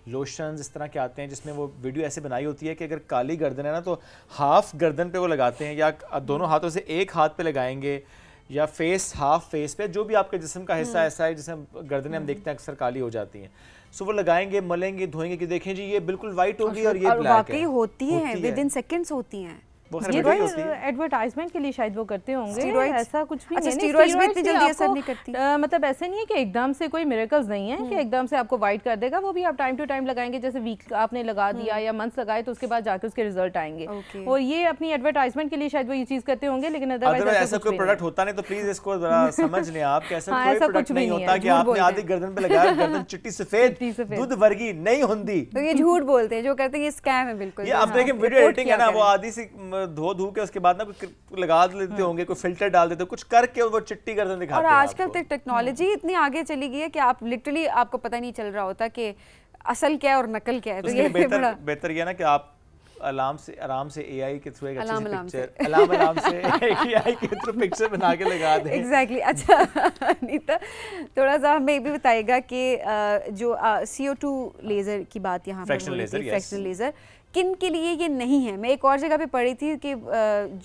लोशंस इस तरह के आते हैं जिसमें वो वीडियो ऐसे बनाई होती है कि अगर काली गर्दन है ना तो हाफ गर्दन पे वो लगाते हैं, या दोनों हाथों से एक हाथ पे लगाएंगे, या फेस हाफ फेस पे, जो भी आपके जिस्म का हिस्सा ऐसा है जिसमें गर्दनें हम देखते हैं अक्सर काली हो जाती हैं, सो वो लगाएंगे, मलेंगे, धोएंगे कि देखें जी ये बिल्कुल वाइट होगी और ये ब्लैक है। होती है विद इन सेकंड्स होती हैं। एडवर्टाइजमेंट के लिए शायद वो करते होंगे, ऐसा कुछ भी नहीं है। स्टीरॉइड्स भी इतनी जल्दी असर नहीं करती, मतलब ऐसे नहीं है कि एकदम से कोई मिरेकल्स नहीं है कि एकदम से आपको वाइट कर देगा, वो भी आप टाइम टू टाइम लगाएंगे, जैसे वीक आपने लगा दिया या मंथ्स लगाए तो उसके बाद जाके उसके रिजल्ट आएंगे। और ये अपनी एडवर्टाइजमेंट के लिए शायद वो ये चीज करते होंगे, लेकिन अदरवाइज ऐसा कोई प्रोडक्ट होता नहीं, तो प्लीज इसको जरा समझ लें आप कि ऐसा कोई प्रोडक्ट नहीं होता कि आपने आधी गर्दन पे लगाया, गर्दन चिट्टी सफेद दूध वर्गी नहीं होती, तो ये झूठ बोलते हैं, जो कहते हैं ये स्कैम है बिल्कुल। ये आप देखें वीडियो एडिटिंग है ना, वो आधी सी धो के उसके बाद ना लगा लेते होंगे, कोई फिल्टर डाल देते, कुछ करके वो चिट्टी गर्दन दिखाते हैं। और आजकल तक टेक्नोलॉजी इतनी आगे चली गई है कि आप लिटरली आपको पता नहीं चल रहा होता कि असल क्या है और नकल क्या है। तो ये बेहतर ये ना कि आप आराम से एआई के थ्रू एक अच्छी एआई के थ्रू पिक्चर बना के लगा दें। एग्जैक्टली। अच्छा अनीता, थोड़ा सा हमें ये भी बताइएगा कि जो CO2 लेजर की बात यहाँ पर फ्रैक्शनल लेजर किन के लिए ये नहीं है? मैं एक और जगह पे पढ़ी थी कि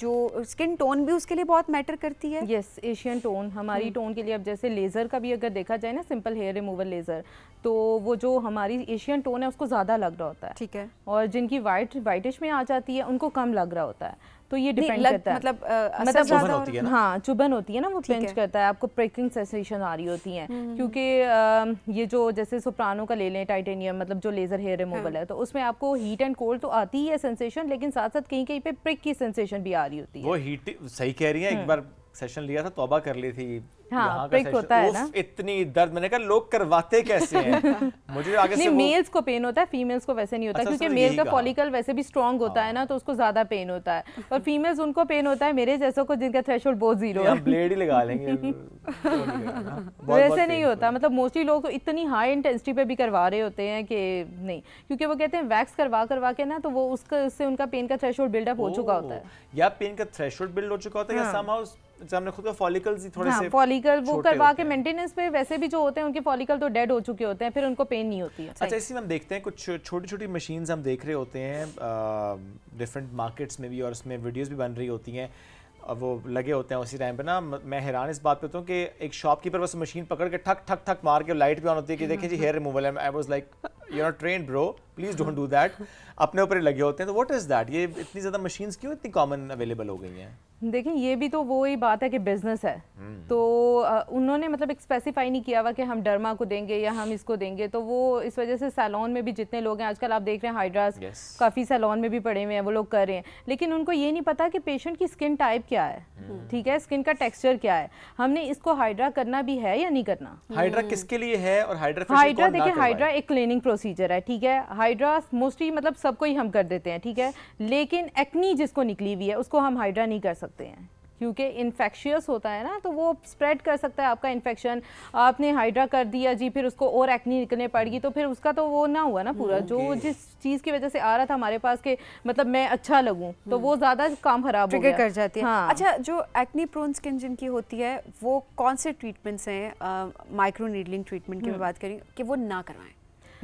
जो स्किन टोन भी उसके लिए बहुत मैटर करती है। यस, एशियन टोन हमारी टोन के लिए, अब जैसे लेज़र का भी अगर देखा जाए ना, सिंपल हेयर रिमूवल लेज़र, तो वो जो हमारी एशियन टोन है उसको ज़्यादा लग रहा होता है, ठीक है, और जिनकी वाइटिश में आ जाती है उनको कम लग रहा होता है। तो ये डिपेंड करता है, मतलब चुभन होती है ना, हाँ चुभन होती है ना, वो पिंच करता है, आपको प्रिकिंग सेंसेशन आ रही होती है, क्योंकि ये जो जैसे सोप्रानो का ले लें, टाइटेनियम, मतलब जो लेजर हेयर रिमूवल है, तो उसमें आपको हीट एंड कोल्ड तो आती है सेंसेशन, लेकिन साथ साथ कहीं कहीं पे प्रिक की सेंसेशन भी आ रही होती है। वो हीट सही कह रही है, एक बार सेशन लिया था, तौबा कर ली थी। हाँ, यहाँ का prick सेशन, होता है ना। इतनी दर्द, मैंने कहा लोग करवाते कैसे हैं। मुझे आगे से नहीं, मेल्स को पेन होता है, फीमेल्स को वैसे नहीं होता, अच्छा, क्योंकि उसने मेल यही का कहा। फॉलिकल वैसे भी स्ट्रांग होता है ना, तो उसको ज्यादा पेन होता है, और फीमेल्स उनको पेन होता है मेरे जैसों को जिनका थ्रेशोल्ड बहुत जीरो है। हम ब्लेड ही लगा लेंगे। वैसे नहीं होता, मतलब मोस्टली लोग तो इतनी हाई इंटेंसिटी पे भी करवा रहे होते हैं कि नहीं, क्योंकि वो कहते हैं वैक्स करवा करवा के ना, तो वो उससे उनका पेन का थ्रेशोल्ड बिल्डअप हो चुका होता है। या पेन का थ्रेशोल्ड बिल्ड हो चुका होता है, या समहाउ हमने खुद का फॉलिकल्स ही थोड़े से फॉलिकल वो छोटे करवा होते के हैं। मेंटेनेंस पे वैसे भी जो होते हैं उनके फॉलिकल तो डेड हो चुके होते हैं, फिर उनको पेन नहीं होती है। अच्छा, इसी में हम देखते हैं कुछ छोटी छोटी मशीन्स हम देख रहे होते हैं डिफरेंट मार्केट्स में भी, और उसमें वीडियोस भी बन रही होती हैं, वो लगे होते हैं उसी टाइम पे ना। मैं हैरान इस बात पे होता हूँ कि एक शॉपकीपर बस मशीन पकड़ के ठक ठक ठक मार के लाइट भी ऑन होती है कि देखिए जी हेयर रिमूवल है। I was like you are trend bro, please don't do that. अपने ऊपर ही लगे होते हैं। तो व्हाट इज दैट? ये इतनी ज़्यादा मशीन्स क्यों इतनी कॉमन अवेलेबल हो गई हैं? देखिए, ये भी तो वही बात है कि बिजनेस है, तो उन्होंने मतलब एक स्पेसिफाई नहीं किया हुआ कि हम डर्मा को देंगे या हम इसको देंगे, तो वो इस वजह से सैलून में भी जितने लोग हैं आजकल आप देख रहे हैं हाइड्रास काफ़ी सैलून में भी पड़े हुए हैं, वो लोग कर रहे हैं, लेकिन उनको ये नहीं पता कि पेशेंट की स्किन टाइप क्या है, ठीक है, स्किन का टेक्सचर क्या है, हमने इसको हाइड्रा करना भी है या नहीं करना। हाइड्रा किसके लिए है और हाइड्रा फेशियल हाइड्रा कौन ना देखिए, करवाए? हाइड्रा एक क्लीनिंग प्रोसीजर है, ठीक है, हाइड्रा मोस्टली मतलब सबको ही हम कर देते हैं, ठीक है, लेकिन एक्नी जिसको निकली हुई है उसको हम हाइड्रा नहीं कर सकते हैं, क्योंकि इन्फेक्शियस होता है ना, तो वो स्प्रेड कर सकता है आपका इन्फेक्शन। आपने हाइड्रा कर दिया जी, फिर उसको और एक्नी निकलने पड़ेगी, तो फिर उसका तो वो ना हुआ ना पूरा, जो जिस चीज़ की वजह से आ रहा था हमारे पास कि मतलब मैं अच्छा लगूं, तो वो ज़्यादा काम खराब हो गया, कर जाती है। हाँ। अच्छा, जो एक्नी प्रोन स्किन जिनकी होती है, वो कौन से ट्रीटमेंट्स हैं, माइक्रो नीडलिंग ट्रीटमेंट की मैं बात करें कि वो ना करवाएं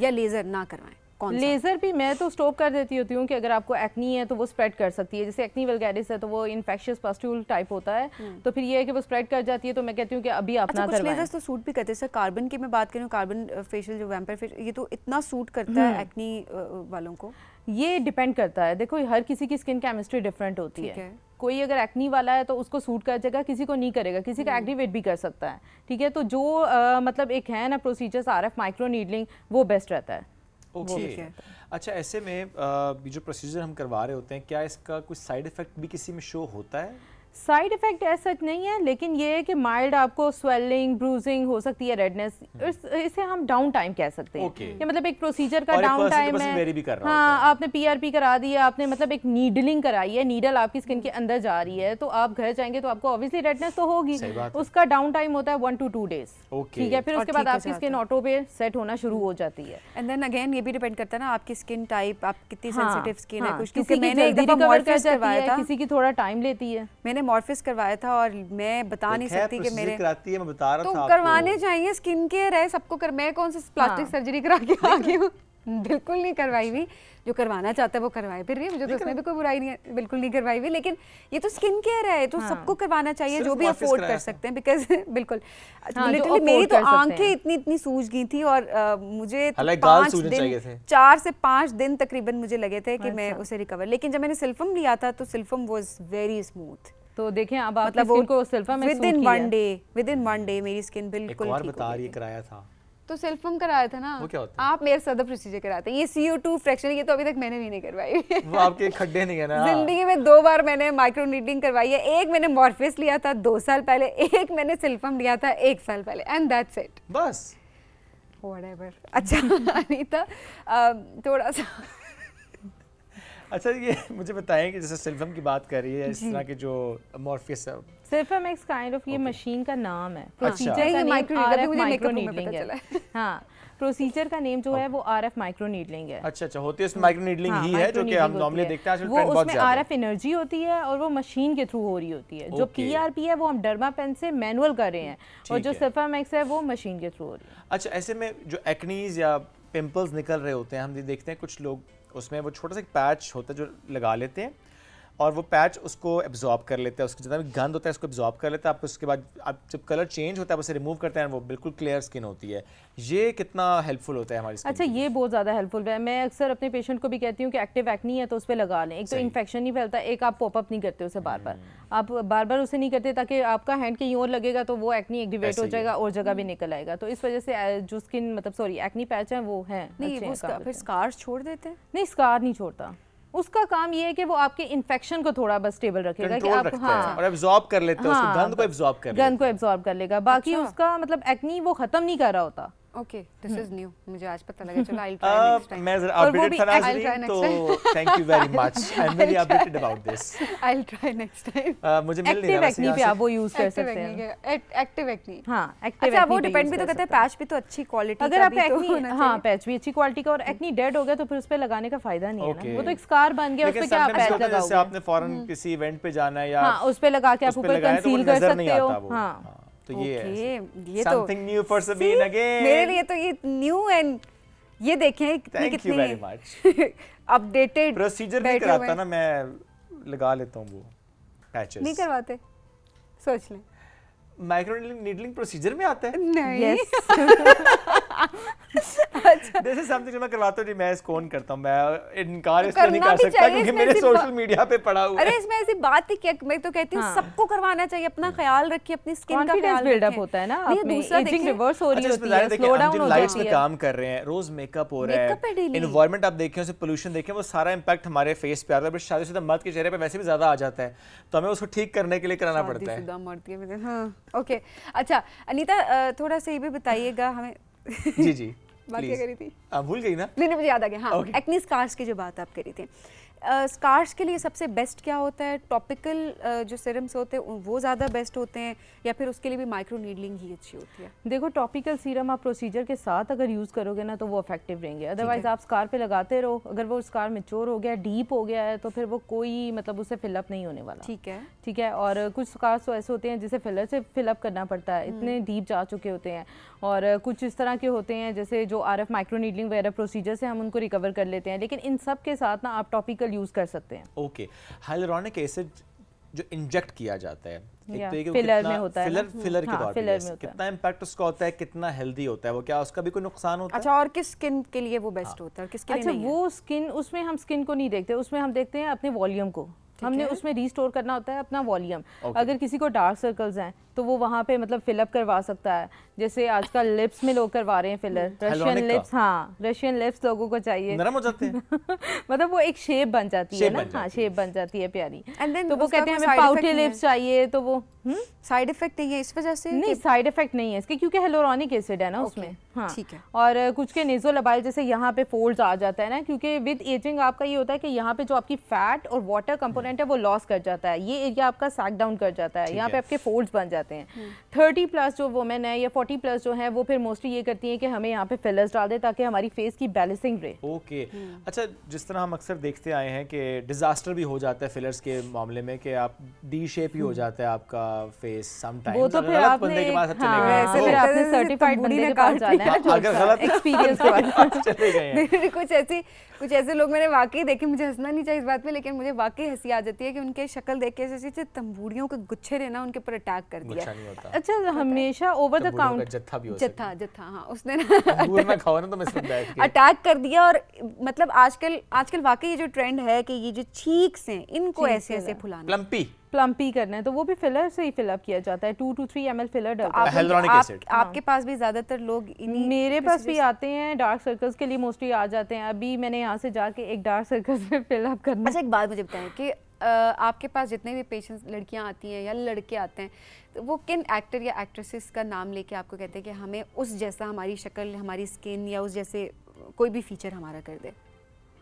या लेज़र ना करवाएं? लेज़र भी मैं तो स्टॉप कर देती होती हूँ कि अगर आपको एक्नी है तो वो स्प्रेड कर सकती है, जैसे एक्नी वल्गैरिस है तो वो इन्फेक्शियस पस्ट्यूल टाइप होता है, तो फिर ये है कि वो स्प्रेड कर जाती है, तो मैं कहती हूँ कि अभी आप ना कुछ करवाएं। लेजर्स तो सूट भी करते हैं। सर कार्बन की मैं बात करूँ, कार्बन फेशियल जो वैम्पायर फेशियल, ये तो इतना सूट करता है एक्नी वालों को। ये डिपेंड करता है, देखो हर किसी की स्किन केमिस्ट्री डिफरेंट होती है, कोई अगर एक्नी वाला है तो उसको सूट कर जाएगा, किसी को नहीं करेगा, किसी का एक्टिवेट भी कर सकता है, ठीक है, तो जो मतलब एक है ना प्रोसीजर्स आरएफ माइक्रो नीडलिंग, वो बेस्ट रहता है। ओके, अच्छा, ऐसे में जो प्रोसीजर हम करवा रहे होते हैं, क्या इसका कुछ साइड इफेक्ट भी किसी में शो होता है? साइड इफेक्ट ऐसा नहीं है, लेकिन ये है कि माइल्ड आपको स्वेलिंग, ब्रूजिंग हो सकती है, रेडनेस, इसे हम डाउन टाइम कह सकते हैं। ये मतलब एक प्रोसीजर का डाउन टाइम है। हाँ, आपने पीआरपी करा दिया, आपने मतलब एक नीडलिंग कराई है, नीडल आपकी स्किन के अंदर जा रही है, तो आप घर जाएंगे तो आपको ऑब्वियसली रेडनेस तो होगी, उसका डाउन टाइम होता है 1 to 2 days, ठीक है, फिर उसके बाद आपकी स्किन ऑटो पे सेट होना शुरू हो जाती है। एंड देन अगेन ये भी डिपेंड करता है ना आपकी स्किन टाइप, आप कितनी सेंसिटिव स्किन है। कुछ किसी की जल्दी रिकवर कर जाती है, किसी की थोड़ा टाइम लेती है। मैंने मॉर्फिस करवाया था और मैं बता नहीं सकती कि मेरे कराती है, मैं बता रहा था तो करवाने चाहिए, स्किन केयर है, सबको कर, मैं कौन सा प्लास्टिक सर्जरी करा के आ गई हूँ, बिल्कुल नहीं करवाई हुई। जो करवाना चाहता है वो करवाए, फिर रही है, मुझे तो उसमें भी कोई बुराई नहीं है, बिल्कुल नहीं करवाई हुई, लेकिन ये तो स्किन केयर है, तो सबको करवाना चाहिए जो भी अफोर्ड कर सकते हैं, बिकॉज बिल्कुल लिटरली मेरी तो आंखें इतनी सूज गई थी, और मुझे 4 से 5 दिन तकरीबन मुझे लगे थे कि मैं उसे रिकवर, लेकिन जब मैंने सिल्फम लिया था तो सिल्फम वाज वेरी स्मूथ। तो देखें अब मतलब उनको सिल्फम में विद इन वन डे मेरी स्किन बिल्कुल ठीक हो गई। बता रही कराया था तो सिल्फम कराया था ना, वो क्या होता है? आप मेरे सादा प्रोसीजर कराते हैं, ये CO2 फ्रैक्शन, ये तो अभी तक मैंने भी नहीं करवाई। वो आपके खड्डे नहीं है ना। जिंदगी में 2 बार मैंने माइक्रो नीडलिंग करवाई है, एक मैंने मॉर्फिस लिया था 2 साल पहले, एक मैंने सिल्फम लिया था 1 साल पहले, एंड दैट्स इट, बस व्हाटएवर। अच्छा अनीता, थोड़ा सा अच्छा, ये मुझे बताएं कि जैसे सिल्फम की बात कर रही है, इस तरह के जो मॉर्फियस है, सिल्फम एक काइंड ऑफ ये मशीन का नाम है, प्रोसीजर का नेम माइक्रो नीडलिंग है। हाँ, प्रोसीजर का नेम जो है वो आरएफ माइक्रो नीडलिंग है। अच्छा, होती है उसमें माइक्रो नीडलिंग ही है जो कि हम नॉर्मली देखते हैं, वो उसमें आरएफ एनर्जी होती है और वो मशीन के थ्रू हो रही होती है। जो पीआरपी है वो हम डर्मा पेन से मैनुअल कर रहे हैं, और जो सिल्फम एक्स है वो मशीन के थ्रू हो रही है। अच्छा, ऐसे में जो एक्नीज या पिंपल्स निकल रहे होते हैं, हम देखते हैं कुछ लोग उसमें वो छोटा सा एक पैच होता है जो लगा लेते हैं, और वो पैच उसको एब्जॉर्ब कर लेते हैं, उसका जितना भी गंद होता है उसको एब्जॉर्ब कर लेता है। आप उसके बाद आप जब कलर चेंज होता है उसे रिमूव करते हैं, वो बिल्कुल क्लियर स्किन होती है। ये कितना हेल्पफुल होता है हमारी स्किन? अच्छा, ये बहुत ज़्यादा हेल्पफुल है। मैं अक्सर अपने पेशेंट को भी कहती हूँ कि एक्टिव एक्नी है तो उस पर लगा लें, एक तो इन्फेक्शन नहीं फैलता, एक आप पॉपअप नहीं करते उसे बार बार, आप बार बार उसे नहीं करते ताकि आपका हैंड कहीं और लगेगा तो वो एक्नी एक्टिवेट हो जाएगा और जगह भी निकल आएगा, तो इस वजह से जो स्किन मतलब एक्नी पैच है वो है। नहीं, वो फिर स्कार्स छोड़ देते हैं? नहीं, स्कार नहीं छोड़ता। उसका काम ये है कि वो आपके इन्फेक्शन को थोड़ा बस स्टेबल रखेगा कि आप हाँ, और एब्जॉर्ब कर लेते हैं उसको, गंद को एब्जॉर्ब कर लेते हैं। गंद को एब्जॉर्ब कर लेगा, बाकी उसका मतलब एक्नी वो खत्म नहीं कर रहा होता। ओके, दिस इज न्यू, मुझे आज पता लगा। चलो आई ट्राई नेक्स्ट टाइम। मैं जरा अपडेटेड था नाज़रीन, तो thank you very much, I am very updated about this. I try next time. मुझे मिल नहीं रहा एक्टिव एक्नी पे आप वो यूज कर सकते हैं। एक्टिव एक्नी, हां एक्टिव। अच्छा, वो डिपेंड भी तो करता है, पैच भी तो अच्छी क्वालिटी का, अगर आप एक्नी, हां पैच भी अच्छी क्वालिटी का, और एक्नी डेड हो गया तो फिर उस पे लगाने का फायदा नहीं है ना, वो तो एक स्कार बन गया, उस पे क्या आप पैच लगाओगे? जैसे आपने फॉरेन किसी इवेंट पे जाना है या हां उस पे लगा के आप ऊपर कंसील कर सकते हो। हां तो ये ये तो something new for Sabeen again, मेरे लिए तो ये न्यू एंड ये देखें thank you very much. Updated procedure नहीं कराता ना, मैं लगा लेता हूँ वो पैचेस। नहीं करवाते, सोच लें। माइक्रो नीडलिंग प्रोसीजर में आता है? नहीं। अच्छा, दिस इज समथिंग जो मैं करवाता हूँ जी, मैं इसको ऑन करता हूँ, मैं इनकार इसलिए नहीं कर सकता क्योंकि मेरे सोशल मीडिया पे पड़ा हुआ है। अरे इसमें ऐसी बात ही क्या, मैं तो कहती हूँ सबको करवाना चाहिए, अपना ख्याल रखिए, अपनी स्किन का ख्याल बिल्ड अप होता है ना, आपमें एजिंग रिवर्स हो रही होती है, स्लो डाउन हो लाइट्स जाती पे है, काम कर रहे हैं, रोज मेकअप हो रहा है, एनवायरनमेंट आप देखें, उसे पोल्यूशन देखें, वो सारा इंपैक्ट हमारे फेस पे आता है, बट शादीशुदा मर्द के चेहरे पे वैसे भी ज्यादा आ जाता है, तो हमें उसको ठीक करने के लिए कराना पड़ता है। शादीशुदा मर्द के, हां ओके। अच्छा अनीता, थोड़ा सा ये भी बताइएगा हमें। जी जी, बात क्या करी थी? भूल गई ना? नहीं मुझे याद आ गया। हाँ, एक्नी स्कार्स की जो बात आप करी थी, स्कार्स के लिए सबसे बेस्ट क्या होता है? टॉपिकल जो सीरम्स होते हैं वो ज़्यादा बेस्ट होते हैं, या फिर उसके लिए भी माइक्रो नीडलिंग ही अच्छी होती है? देखो, टॉपिकल सीरम आप प्रोसीजर के साथ अगर यूज़ करोगे ना तो वो इफेक्टिव रहेंगे, अदरवाइज आप स्कार पे लगाते रहो, अगर वो स्कार मैच्योर हो गया, डीप हो गया है, तो फिर वो कोई मतलब उससे फिलअप नहीं होने वाला। ठीक है। और कुछ स्कार्स तो ऐसे होते हैं जिसे फिलर से फिलअप करना पड़ता है, इतने डीप जा चुके होते हैं, और कुछ इस तरह के होते हैं जैसे जो आरएफ माइक्रो नीडलिंग वगैरह प्रोसीजर से हम उनको रिकवर कर लेते हैं, लेकिन इन सब के साथ ना आप टॉपिकल यूज़ कर सकते हैं। ओके, हाइलुरोनिक एसिड जो इंजेक्ट किया जाता है, एक तो ये फिलर में होता है, फिलर के तौर पे कितना इम्पैक्ट उसका होता है, कितना हेल्दी होता है वो, क्या उसका भी कोई नुकसान होता है? अच्छा, और किस स्किन के लिए वो बेस्ट होता है और किसके लिए नहीं? अच्छा, वो स्किन, उसमें हम स्किन को नहीं देखते, उसमें हम देखते हैं अपने वॉल्यूम को, हमने उसमें रिस्टोर करना होता है अपना वॉल्यूम। अगर किसी को डार्क सर्कल्स हैं तो वो वहाँ पे मतलब फिलअप करवा सकता है, जैसे आजकल लिप्स में लोग करवा रहे हैं फिलर, रशियन लिप्स। हाँ, रशियन लिप्स लोगों को चाहिए, नरम हो जाते हैं। मतलब वो एक शेप बन जाती है ना, हाँ शेप बन जाती है प्यारी, तो वो कहते हैं हमें पाउटी लिप्स चाहिए, तो वो साइड इफेक्ट नहीं है इस वजह से? नहीं, साइड इफेक्ट नहीं है इसके, क्योंकि हियलुरोनिक एसिड है ना उसमें। हाँ, ठीक है। और कुछ के नेज़ोलबाइल जैसे यहाँ पे फोल्ड्स आ जाता है ना, क्योंकि विद एजिंग आपका ये होता है कि यहाँ पे जो आपकी फैट और वाटर कंपोनेंट है वो लॉस कर जाता है, ये एरिया आपका सैक डाउन कर जाता है, यहाँ पे आपके फोल्ड्स बन जाते हैं। 30 प्लस जो वुमेन है या 40 प्लस जो है वो फिर मोस्टली ये करती है कि हमें यहाँ पे फिलर्स डाल दे ताकि हमारी फेस की बैलेंसिंग रहे। ओके, अच्छा, जिस तरह हम अक्सर देखते आए हैं कि डिजास्टर भी हो जाता है फिलर्स के मामले में, कि आप डी शेप ही हो जाता है आपका फेस समटाइम्स, वो तो फिर आपने, हाँ, फिर आपने सर्टिफाइड बंदे के पास जाना है अगर गलत एक्सपीरियंस के बाद चले गए। कुछ ऐसे लोग मैंने वाकई देखे, मुझे हंसना नहीं चाहिए इस बात पे, लेकिन मुझे वाकई हंसी आ जाती है कि उनके शक्ल देख के जैसे तंबूरियों के गुच्छे ने ना उनके ऊपर अटैक कर दिया। अच्छा, हमेशा ओवर द काउंटर जत्था भी हो सकता है, जत्था, हाँ, उसने ना खाओ ना तो मैं सब बैठ के अटैक कर दिया। और मतलब आजकल वाकई ये जो ट्रेंड है कि ये जो चीक्स हैं इनको ऐसे ऐसे फुलाना, प्लम्पी करना है, तो वो भी फिलर से ही फिलअप किया जाता है, 2 to 3 ml फिलर डलता है। आपके पास भी ज्यादातर लोग, मेरे पास भी आते हैं डार्क सर्कल्स के लिए, मोस्टली आ जाते हैं। अभी मैंने यहाँ से जाके एक डार्क सर्कल्स में फिलअप करना। अच्छा, एक बात मुझे बताएं कि आपके पास जितने भी पेशेंट्स, लड़कियां आती हैं या लड़के आते हैं, तो वो किन एक्टर या एक्ट्रेसेस का नाम लेके आपको कहते हैं कि हमें उस जैसा हमारी शक्ल, हमारी स्किन या उस जैसे कोई भी फीचर हमारा कर दे?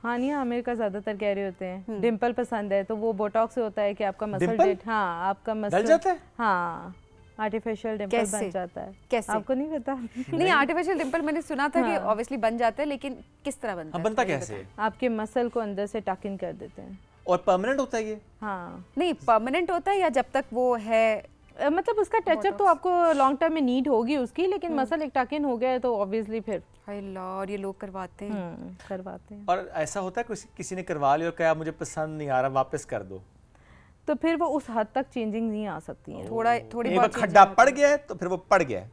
हानिया आमिर का ज्यादातर कह रहे होते हैं, डिंपल पसंद है, तो वो बोटॉक्स से होता है कि आपका मसल डेट, हाँ आपका मसल जाता है, हाँ आर्टिफिशियल डिंपल बन जाता है। कैसे? आपको नहीं पता? नहीं, आर्टिफिशियल डिंपल मैंने सुना था कि ऑब्वियसली बन जाता है, लेकिन किस तरह बनता है? बनता कैसे? आपके मसल को अंदर से टक इन कर देते हैं। और परमानेंट होता है ये? हाँ, नहीं परमानेंट होता है, या जब तक वो है, मतलब उसका टचअप तो आपको लॉन्ग टर्म में नीड होगी उसकी, लेकिन मसल एक टक इन हो गया है तो ऑब्वियसली फिर और ये लोग करवाते हैं। और ऐसा होता है किसी ने करवा लिया और कहा मुझे पसंद नहीं आ रहा, वापस कर दो, तो फिर वो उस हद तक चेंजिंग नहीं आ सकती है। थोड़ी एक बार खड्डा पड़ गया है तो फिर वो पड़ गया है।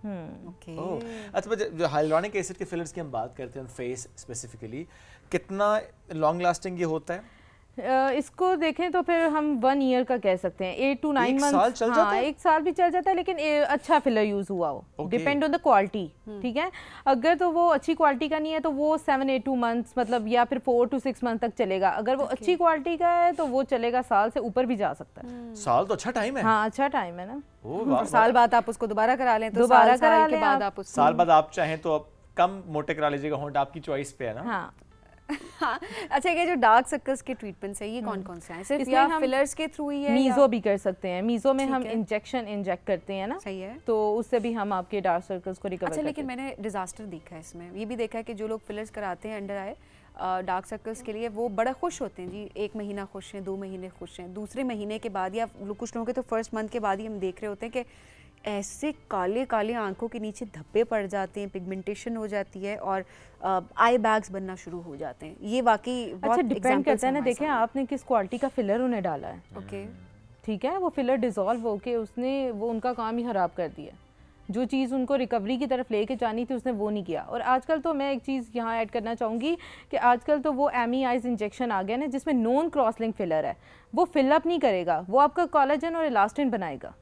अच्छा, जो हाइलुरोनिक एसिड के फिलर्स की हम बात करते हैं फेस स्पेसिफिकली, कितना लॉन्ग लास्टिंग ये होता है? इसको देखें तो फिर हम 1 ईयर का कह सकते हैं, 8 to 9 मंथ। साल चल जाता है? 1 साल भी चल जाता है, लेकिन अच्छा फिलर यूज हुआ हो, डिपेंड ऑन द क्वालिटी। ठीक है, अगर तो वो अच्छी क्वालिटी का नहीं है तो वो 7-8 मंथ्स मतलब, या फिर 4 to 6 मंथ तक चलेगा। अगर वो अच्छी क्वालिटी का है तो वो चलेगा, साल से ऊपर भी जा सकता है। साल तो अच्छा टाइम है। हाँ, अच्छा टाइम है ना। और साल बाद आप उसको दोबारा करा लें तो दोबारा साल करा के लें बाद आप। आप उसको साल बाद आप चाहें तो अब कम मोटे करा लीजिएगा होंठ, आपकी चॉइस पे है ना। हाँ। हाँ, अच्छा, ये जो डार्क सर्कल्स के ट्रीटमेंट्स है ये कौन कौन से हैं? सिर्फ इसमें या हम फिलर्स के थ्रू ही है? मीजो भी कर सकते हैं। मीजो में ठीक हम है। इंजेक्शन इंजेक्ट करते हैं ना, सही है। तो उससे भी हम आपके डार्क सर्कल्स को रिकवर अच्छा, करते लेकिन मैंने डिजास्टर देखा है इसमें, ये भी देखा है कि जो लोग फिलर्स कराते हैं अंडर आए डार्क सर्कल्स के लिए, वो बड़ा खुश होते हैं जी। 1 महीना खुश हैं, 2 महीने खुश हैं, दूसरे महीने के बाद या कुछ लोगों के तो फर्स्ट मंथ के बाद ही हम देख रहे होते हैं कि ऐसे काले काले आंखों के नीचे धब्बे पड़ जाते हैं, पिगमेंटेशन हो जाती है और आई बैग्स बनना शुरू हो जाते हैं। ये वाकई बहुत अच्छा, डिपेंड करता है ना, देखें आपने किस क्वालिटी का फिलर उन्हें डाला है। ओके, ठीक है, वो फिलर डिसॉल्व होके उसने वो उनका काम ही खराब कर दिया। जो चीज़ उनको रिकवरी की तरफ लेके जानी थी उसने वो नहीं किया। और आजकल तो मैं एक चीज़ यहाँ ऐड करना चाहूँगी कि आजकल तो वो एमीआईज इंजेक्शन आ गया ना, जिसमें नॉन क्रॉस लिंक फिलर है, वो फिलअप नहीं करेगा, वो आपका कोलेजन और इलास्टिन बनाएगा।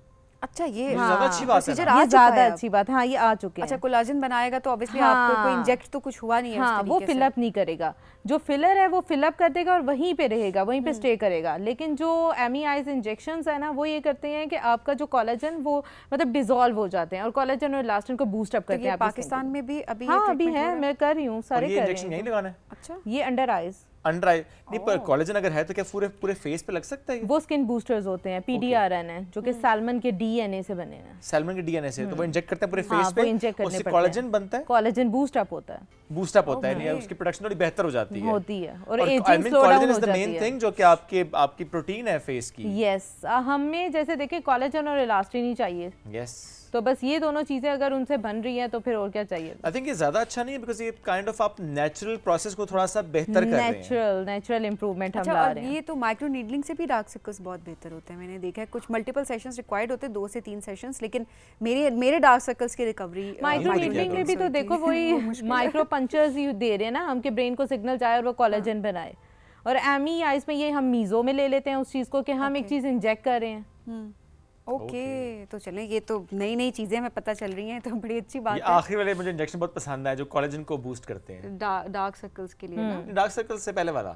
अच्छा, ये ज़्यादा अच्छी बात है procedure ना। आ ये चुका है ज़्यादा अब। अच्छी बात है। हाँ, ये आ चुके हैं। अच्छा, कोलाजन बनाएगा तो ऑब्वियसली हाँ। आपको कोई इंजेक्ट तो कुछ हुआ नहीं है हाँ, उस वो तरीके से। फिलअप नहीं करेगा। जो फिलर है वो फिलअप कर देगा और वहीं पे रहेगा, वहीं पे स्टे करेगा। लेकिन जो एमीआईज इंजेक्शंस है ना, वो ये करते हैं कि आपका जो कोलेजन वो मतलब डिसॉल्व हो जाते हैं और कोलेजन और इलास्टिन को बूस्ट अप तो करते ये हैं। पाकिस्तान में भी अभी हाँ, अभी treatment हो है, रहा मैं कर रही हूँ, और सारे ये कर रहे इंजेक्शन यहीं हैं। लगाना है? अच्छा, ये अंडर आइज, अंडर आई नहीं, पर कोलेजन अगर है तो क्या पूरे पूरे फेस पे लग सकता है? वो स्किन बूस्टर्स होते हैं, PDRN है, जो कि सैल्मन के DNA से बने हैं। सैल्मन के डीएनए से, तो वो इंजेक्ट करते हैं पूरे हाँ, फेस वो पे, इंजेक्ट करने उससे पड़ते हैं। कोलेजन बनता है, कोलेजन बूस्ट अप होता है, बूस्ट अप होता है, नहीं उसकी प्रोडक्शन थोड़ी बेहतर हो जाती है। होती है, और और ageing slow collagen down is हो द जाती मेन है। थिंग जो कि आपकी प्रोटीन है फेस की। यस, हमें जैसे देखें कोलेजन और इलास्टिन ही चाहिए, यस, तो बस ये दोनों चीजें अगर उनसे बन रही हैं तो फिर और क्या चाहिए। आई थिंक ये ज्यादा अच्छा नहीं है, बिकॉज़ ये काइंड ऑफ आप नेचुरल प्रोसेस को थोड़ा सा बेहतर कर रहे हैं। नेचुरल इंप्रूवमेंट हम अच्छा, ला और रहे हैं। ये तो माइक्रो नीडलिंग से भी डार्क सर्कल्स बहुत बेहतर होते हैं, मैंने देखा है। कुछ मल्टीपल सेशंस रिक्वायर्ड होते हैं, 2 से 3 सेशंस, लेकिन मेरे डार्क सर्कल्स की रिकवरी माइक्रो नीडलिंग में भी तो देखो वही माइक्रो पंचर्स ही दे रहे हैं ना, हमके ब्रेन को सिग्नल जाए और वो कोलेजन बनाए। और एमीआईज में ये हम मीजो में ले लेते हैं उस चीज को कि हम एक चीज इंजेक्ट कर रहे हैं। ओके, तो चलें, ये तो नई नई चीजें हमें पता चल रही हैं, तो बड़ी अच्छी बात ये है। आखिरी वाले मुझे इंजेक्शन बहुत पसंद है जो कोलेजन को बूस्ट करते हैं। डार्क सर्कल्स के लिए ना? डार्क सर्कल से पहले वाला,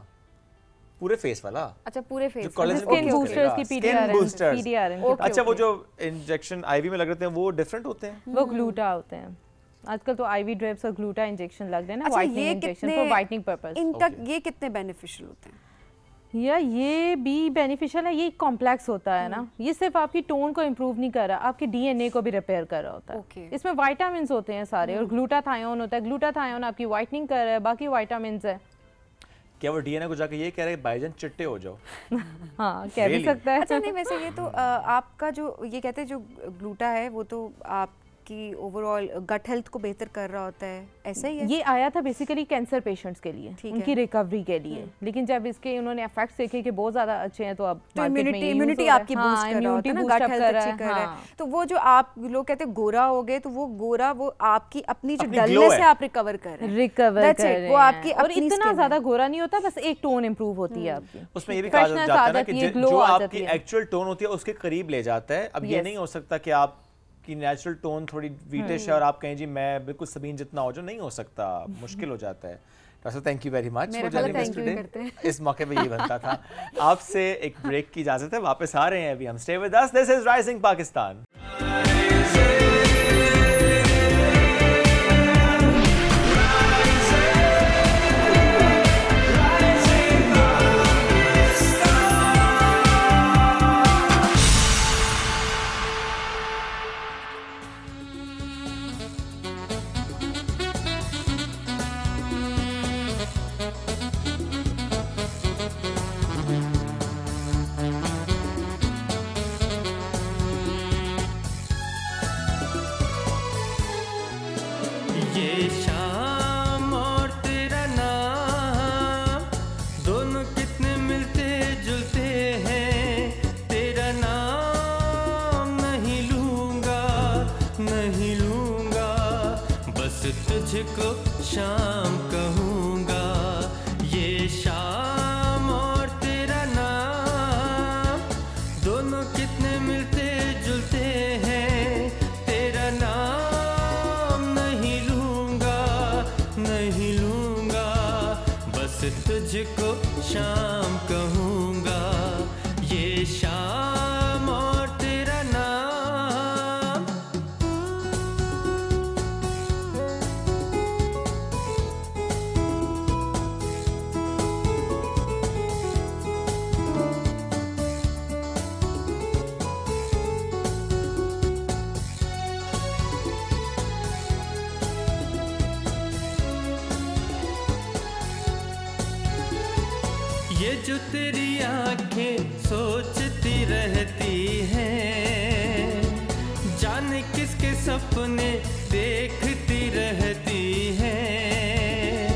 पूरे फेस वाला, अच्छा, पूरे फेस जो कोलेजन को स्किन boost बूस्टर्स करेगा, की skin boosters। PDRN ओके, अच्छा, वो ओके। जो इंजेक्शन आईवी में लग रहे हैं वो डिफरेंट होते हैं? वो ग्लूटा होते हैं। आजकल तो आईवी ड्रिप्स और ग्लूटा इंजेक्शन लग रहे हैं ना, अच्छा, व्हाइटनिंग ये इंजेक्शन कितने फॉर व्हाइटनिंग पर्पस। इनका Okay. ये कितने बेनिफिशियल होते हैं? या ये भी बेनिफिशियल है, ये कॉम्प्लेक्स होता है ना, ये सिर्फ आपकी टोन को इम्प्रूव नहीं कर रहा, आपके DNA को भी रिपेयर कर रहा होता है। Okay. इसमें विटामिन होते हैं सारे, और ग्लूटाथायोन होता है। ग्लूटाथायोन आपकी व्हाइटनिंग कर रहा है, बाकी विटामिन है। क्या वो डीएनए को जाके ये कह रहे हैं भाईजान चिट्टे हो जाओ? हाँ, कह भी Really? सकता है। अच्छा, नहीं, वैसे ये तो आपका जो ये कहते हैं जो ग्लूटा है वो तो आपकी ओवरऑल गट हेल्थ को बेहतर कर रहा होता है, ऐसा ही है? ये आया था बेसिकली कैंसर पेशेंट्स के लिए, ठीक उनकी है। रिकवरी के लिए। लेकिन जब इसके उन्होंने इफेक्ट्स देखे कि बहुत ज्यादा अच्छे हैं, तो अब तो market में ये use इम्यूनिटी हो रहा है। आपकी हाँ, बूस्ट कर रहा होता है ना, immunity गट boost up हेल्थ कर अच्छी रहा कर है। रहा है। हाँ। तो वो जो आप लोग कहते हैं गोरा हो गए, तो वो गोरा वो आपकी अपनी जो अपनी glow डलनेस है। है आप रिकवर कर रहे हैं। रिकवर That's कर it, रहे वो हैं। आपकी और अपनी इतना skin है। ज्यादा गोरा नहीं होता, बस एक टोन इंप्रूव होती है आपकी। उसमें ये भी कहा Freshness जाता आ है ना जाती कि है, glow जो आ आपकी जाती है। एक्चुअल टोन होती है उसके करीब ले जाता है। अब ये Yes. नहीं हो सकता कि आपकी नेचुरल टोन थोड़ी वीटिश है और आप कहें जी मैं बिल्कुल सबीन जितना हो, जो नहीं हो सकता, मुश्किल हो जाता है। Doctor thank you very much मेरा फॉर जॉइनिंग ख्याल अस thank you ही करते हैं। टुडे। इस मौके पे यही बनता था। आपसे एक ब्रेक की इजाजत है, वापस आ रहे हैं अभी हम। Stay with us, this is rising Pakistan. शाम कहूँगा, ये शाम और तेरा नाम। ये जो तेरी आंखें सोचती रहती हैं, जाने किसके सपने देखती रहती हैं।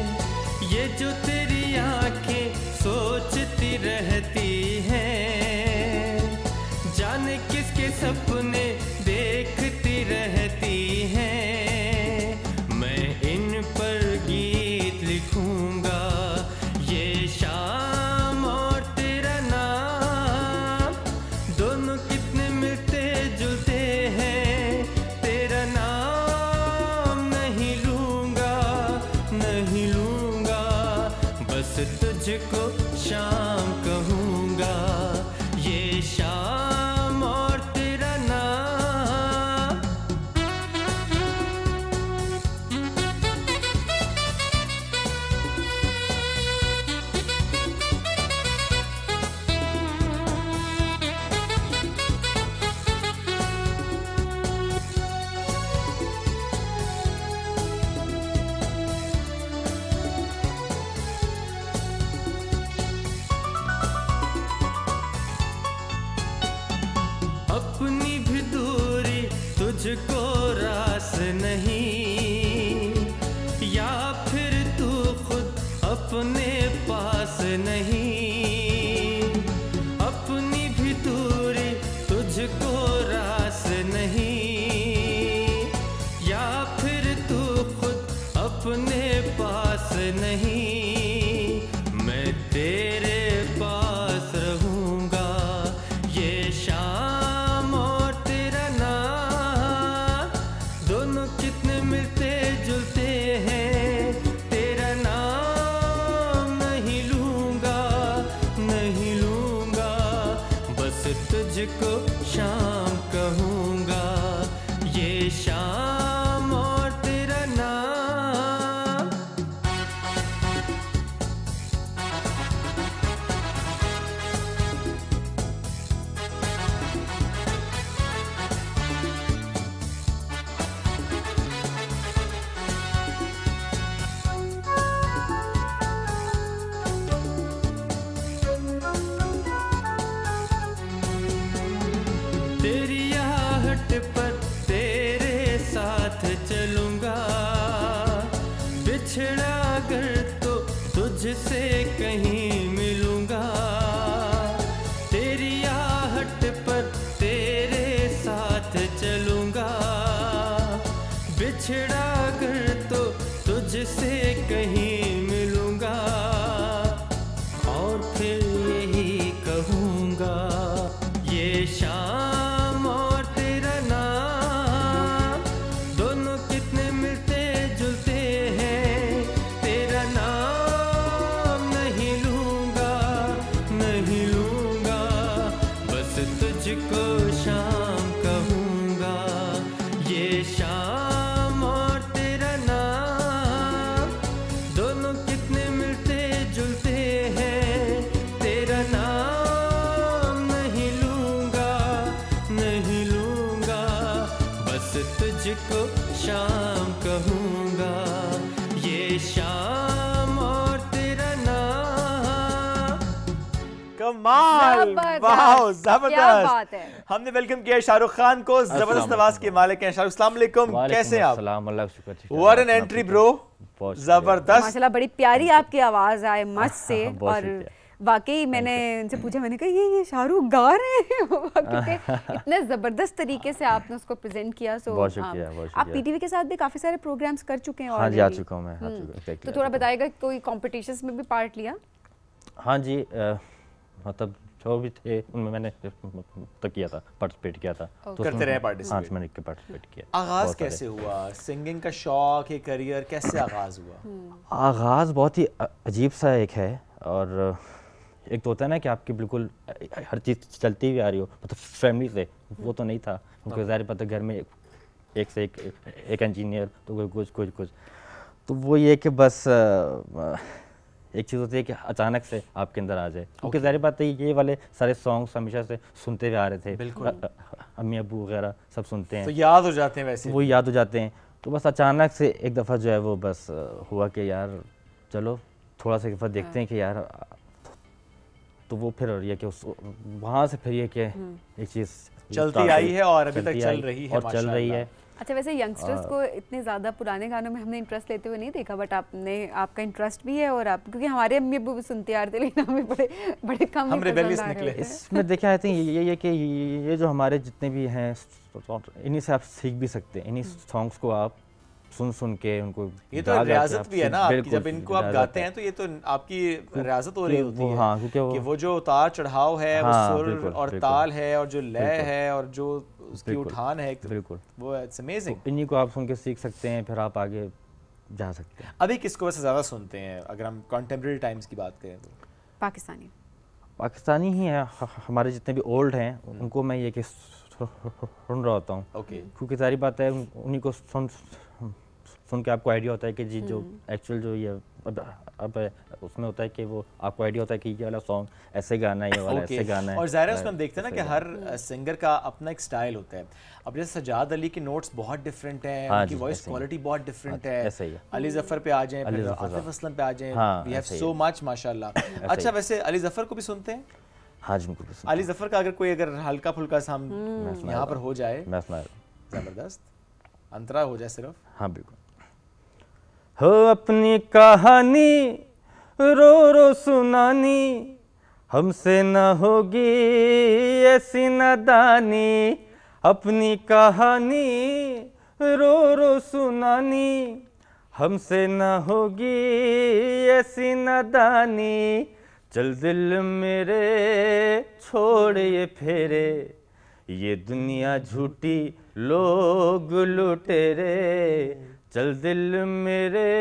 ये जो तेरी आंखें सोचती रहती हैं, जाने किसके सपने देखती रहती हैं। मैं इन पर गीत लिखूंगा, ये शाम और तेरा नाम, दोनों कितने मिलते जुलते हैं। तेरा नाम नहीं लूंगा, नहीं लूंगा, बस तुझको शाम कहूँगा, ये शाम और तेरा नाम। अपनी भी दूरी तुझको रास नहीं, या फिर तू खुद अपने पास नहीं। अपनी भी दूरी तुझको रास नहीं, या फिर तू खुद अपने पास नहीं। मैं तेरे पास रहूँगा, ये शाम और तेरा नाम, दोनों कितने मिलते जुलते हैं। तेरा नाम नहीं लूंगा, नहीं लूंगा, बस तुझको शाम कहूँगा, ये शाम और तेरा नाम। तेरी आहट पर तेरे साथ चलूंगा, बिछड़ा अगर तो तुझसे कहीं मिलूंगा। तेरी आहट पर तेरे साथ चलूंगा, बिछड़ा अगर तो तुझसे कहीं मिलूंगा। और फिर यही कहूँगा, ये शाम और तेरा नाम, दोनों कितने मिलते जुलते हैं। तेरा नाम नहीं लूंगा, नहीं लूंगा, बस तुझको शाम कहूँगा, ये शाम और तेरा नाम, दोनों कितने मिलते जुलते हैं। तेरा नाम नहीं लूंगा, नहीं लूंगा, बस तुझको शाम कहूँगा, ये शाम और तेरा नाम। कमाल, जबरदस्त, वाह, क्या बात जबरदस्त। है। हमने वेलकम किया शाहरुख खान को, जबरदस्त आवाज के मालिक हैं शाहरुख। अस्सलाम वालेकुम, कैसे हैं आप? अल्लाह का शुक्र। व्हाट एन एंट्री ब्रो, जबरदस्त। माशाल्लाह बड़ी प्यारी आपकी आवाज़ आए मस्त से। बहुत और शुक्रिया। वाकई मैंने इनसे पूछा, मैंने कहा ये शाहरुख गा रहे हैं क्योंकि इतने ज़बरदस्त तरीके से आपने उसको प्रेजेंट किया। सो बहुत शुक्रिया, बहुत आप शुक्रिया। पीटीवी के साथ भी काफ़ी सारे प्रोग्राम्स कर चुके हैं। हाँ जी, आ already। चुका हूँ मैं, आ चुका तो थोड़ा बताएगा, कोई कॉम्पिटिशन्स में भी पार्ट लिया? हाँ जी, मतलब शो भी थे उनमें मैंने तो किया था, पार्टिसिपेट किया था। तो करते रहे participate? हाँ, मैंने पार्टिसिपेट किया। आगाज बहुत सारे। कैसे हुआ सिंगिंग का शौक, ये करियर कैसे आगाज हुआ? आगाज़ बहुत ही अजीब सा एक है, और एक तो होता है ना कि आपकी बिल्कुल हर चीज़ चलती हुई आ रही हो, मतलब फैमिली से, वो तो नहीं था क्योंकि ज़ाहिर बात है घर में एक से एक इंजीनियर, तो कुछ तो वो ये कि बस एक चीज़ होती है कि अचानक से आपके अंदर आ जाए, क्योंकि ज़ाहिर बात है ये वाले सारे सॉन्ग्स हमेशा से सुनते हुए आ रहे थे, अम्मी अब्बू वगैरह सब सुनते हैं, तो याद हो जाते हैं वैसे? वो याद हो जाते हैं। तो बस अचानक से एक दफ़ा जो है वो बस हुआ कि यार चलो थोड़ा सा एक दफ़ा देखते हैं कि यार, तो वो फिर ये कि वहाँ से फिर ये कि एक चीज़ चलती आई है और अभी तक चलती चल आई रही है और चल रही है। अच्छा, वैसे यंगस्टर्स को इतने ज़्यादा पुराने गानों में हमने इंटरेस्ट लेते हुए नहीं देखा, बट आपका इंटरेस्ट भी है, और आप, क्योंकि हमारे अम्मी अब्बू भी सुनते आ रहे थे लेकिन हमें बड़े कम हम ही rebellious पसंद आ रहे निकले। होते हैं। इसमें देखा है ये कि ये जो हमारे जितने भी हैं इन्हीं से आप सीख भी सकते हैं, इन्हीं सॉन्ग्स को आप सुन के उनको ये तो गा गा के रियाजत आप भी है ना आपकी, बिल्कुल जब इनको आप रियाजत गाते है। हैं तो ये तो आपकी रियाजत हो रही होती वो है। हाँ, क्योंकि कि वो जो उतार चढ़ाव है, वो हाँ, सुर बिल्कुल, और बिल्कुल। ताल है और जो लय है और जो उसकी बिल्कुल, उठान है, बिल्कुल, वो इट्स अमेजिंग। तो इन्हीं को आप सुन के सीख सकते हैं, फिर आप आगे जा सकते हैं। अभी किसको वैसे ज़्यादा सुनते हैं अगर हम कंटेम्प्रेरी टाइम्स की बात करें तो? पाकिस्तानी पाकिस्तानी ही है, हमारे जितने भी ओल्ड हैं उनको मैं ये कि सुन रहा होता हूँ, ओके। क्योंकि सारी बात है उन्हीं को सुन के आपको आइडिया होता है कि जी जो एक्चुअल जो ये अब उसमें होता है कि वो आपको आइडिया होता है कि ये वाला सॉन्ग ऐसे गाना है, ये वाला ऐसे गाना है। और ज़ाहिर है उसमें हम देखते हैं ना कि हर सिंगर का अपना एक स्टाइल होता है। अब जैसे सजाद अली के नोट्स बहुत डिफरेंट हैं, हाँ उनकी जी, वॉइस ऐसे ही क्वालिटी बहुत डिफरेंट है। ऐसे ही है। अली ज़फ़र पे आ जाएं, अली फिर ज़फ़र आतिफ असलम पे आ जाएं, हाँ, वी हैव ऐसे ही सो है। मच माशाल्लाह। अच्छा, वैसे अली ज़फ़र को भी सुनते हैं? हाँ जी, बिल्कुल। अली ज़फ़र का अगर हल्का फुल्का सा हम यहाँ पर हो जाए, मैं सुना ज़बरदस्त अंतरा हो जाए सिर्फ। हाँ बिल्कुल। हो अपनी कहानी रो रो सुनानी, हमसे न होगी ऐसी नादानी, अपनी कहानी रो रो सुनानी, हमसे न होगी ऐसी नादानी, चल दिल मेरे छोड़ ये फेरे, ये दुनिया झूठी लोग लुटेरे, चल दिल मेरे।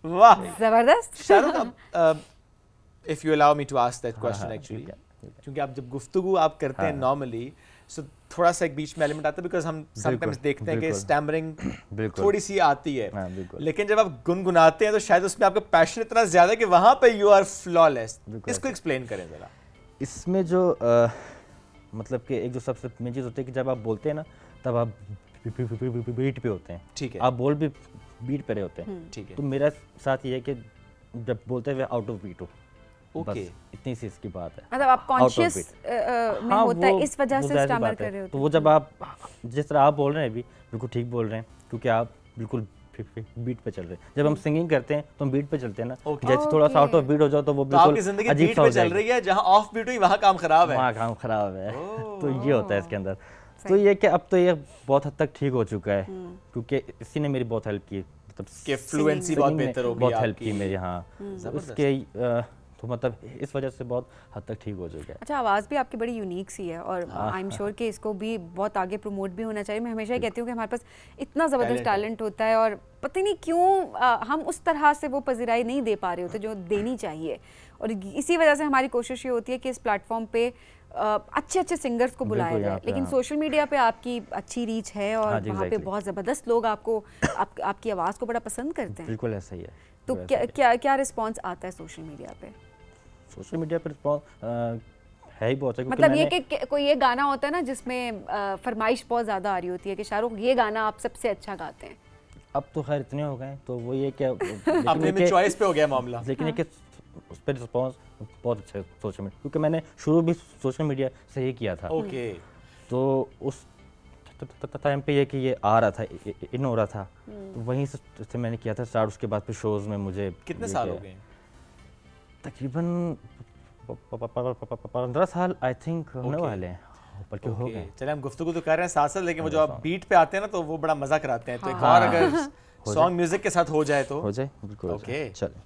वाह, जबरदस्त। Shahrukh, if you allow me to ask that question actually, क्योंकि आप जब गुफ्तगू आप करते हैं नॉर्मली, सो थोड़ा सा एक बीच में एलिमेंट आता है, बिकॉज हम समटाइम्स देखते हैं कि स्टैमरिंग थोड़ी सी आती है, लेकिन जब आप गुनगुनाते हैं तो शायद उसमें आपका पैशन इतना ज्यादा है कि वहां पे यू आर फ्लॉलेस। इसको एक्सप्लेन करें जरा। इसमें जो मतलब कि एक जो सबसे मेन चीज़ होती है कि जब आप बोलते हैं ना, तब आप बीट पे होते हैं। ठीक है। आप बोल भी बीट पे रहे होते हैं। ठीक है। तो मेरा साथ ये है कि जब बोलते हुए आउट ऑफ बीट हो, ओके, इतनी सी इसकी बात है। मतलब आप कॉन्शियस में होता है, इस वजह से स्टैमर कर रहे होते हैं। तो वो जब आप जिस तरह आप बोल रहे हैं अभी बिल्कुल ठीक बोल रहे हैं, क्योंकि आप बिल्कुल बीट पे चल रहे हैं। जब हम सिंगिंग करते हैं तो हम बीट पे चलते हैं ना, जैसे थोड़ा सा आउट ऑफ बीट हो जाओ तो वो बिल्कुल आपकी जिंदगी बीट पे चल रही है, जहां ऑफ बीट हुई वहां काम खराब है, वहां काम खराब है। तो ये होता है इसके अंदर। तो ये कि अब तो ये बहुत हद तक ठीक हो चुका है, क्योंकि इसी ने मेरी बहुत हेल्प की, मतलब कि फ्लुएंसी बहुत बेहतर हो गई, बहुत हेल्प की मेरी। हाँ, उसके तो मतलब इस वजह से बहुत हद तक ठीक हो चुका है। अच्छा, आवाज़ भी आपकी बड़ी यूनिक सी है, और आई एम श्योर कि इसको भी बहुत आगे प्रमोट भी होना चाहिए। मैं हमेशा ही कहती हूँ कि हमारे पास इतना ज़बरदस्त टैलेंट होता है, और पता नहीं क्यों हम उस तरह से वो पज़िराई नहीं दे पा रहे होते जो देनी चाहिए। और इसी वजह से हमारी कोशिश ये होती है कि इस प्लेटफॉर्म पे अच्छे अच्छे सिंगर्स को बुलाया जाए। लेकिन सोशल मीडिया पे आपकी अच्छी रीच है, और वहाँ पे बहुत ज़बरदस्त लोग आपकी आवाज़ को बड़ा पसंद करते हैं। बिल्कुल ऐसा ही है। तो क्या रिस्पॉन्स आता है सोशल मीडिया पे? सोशल मीडिया पर रिस्पॉन्स है ही बहुत है, मतलब ये कि कोई ये गाना होता है ना जिसमें फरमाइश बहुत ज़्यादा आ रही होती है कि शाहरुख ये गाना आप सबसे अच्छा गाते हैं। अब तो खैर इतने हो गए, तो वो ये क्या अपने में चॉइस पे हो गया मामला। लेकिन ये उस पर रिस्पॉन्स बहुत अच्छा है सोशल मीडिया, क्योंकि मैंने शुरू भी सोशल मीडिया से ही किया था। ओके। तो उस टाइम पे ये कि ये आ रहा था, इन हो रहा था, तो वहीं से मैंने किया था स्टार्ट। उसके बाद फिर शोज़ में मुझे कितने साल हो गए? तकरीबन 15 साल आई थिंक होने वाले हैं, बल्कि हो गए। चले, हम गुफ्तगू तो कर रहे हैं साथ साथ, लेकिन वो जो आप बीट पे आते हैं ना तो वो बड़ा मजा कराते हैं। तो एक और अगर सॉन्ग म्यूजिक के साथ हो जाए तो हो जाए। बिल्कुल। ओके, चलो।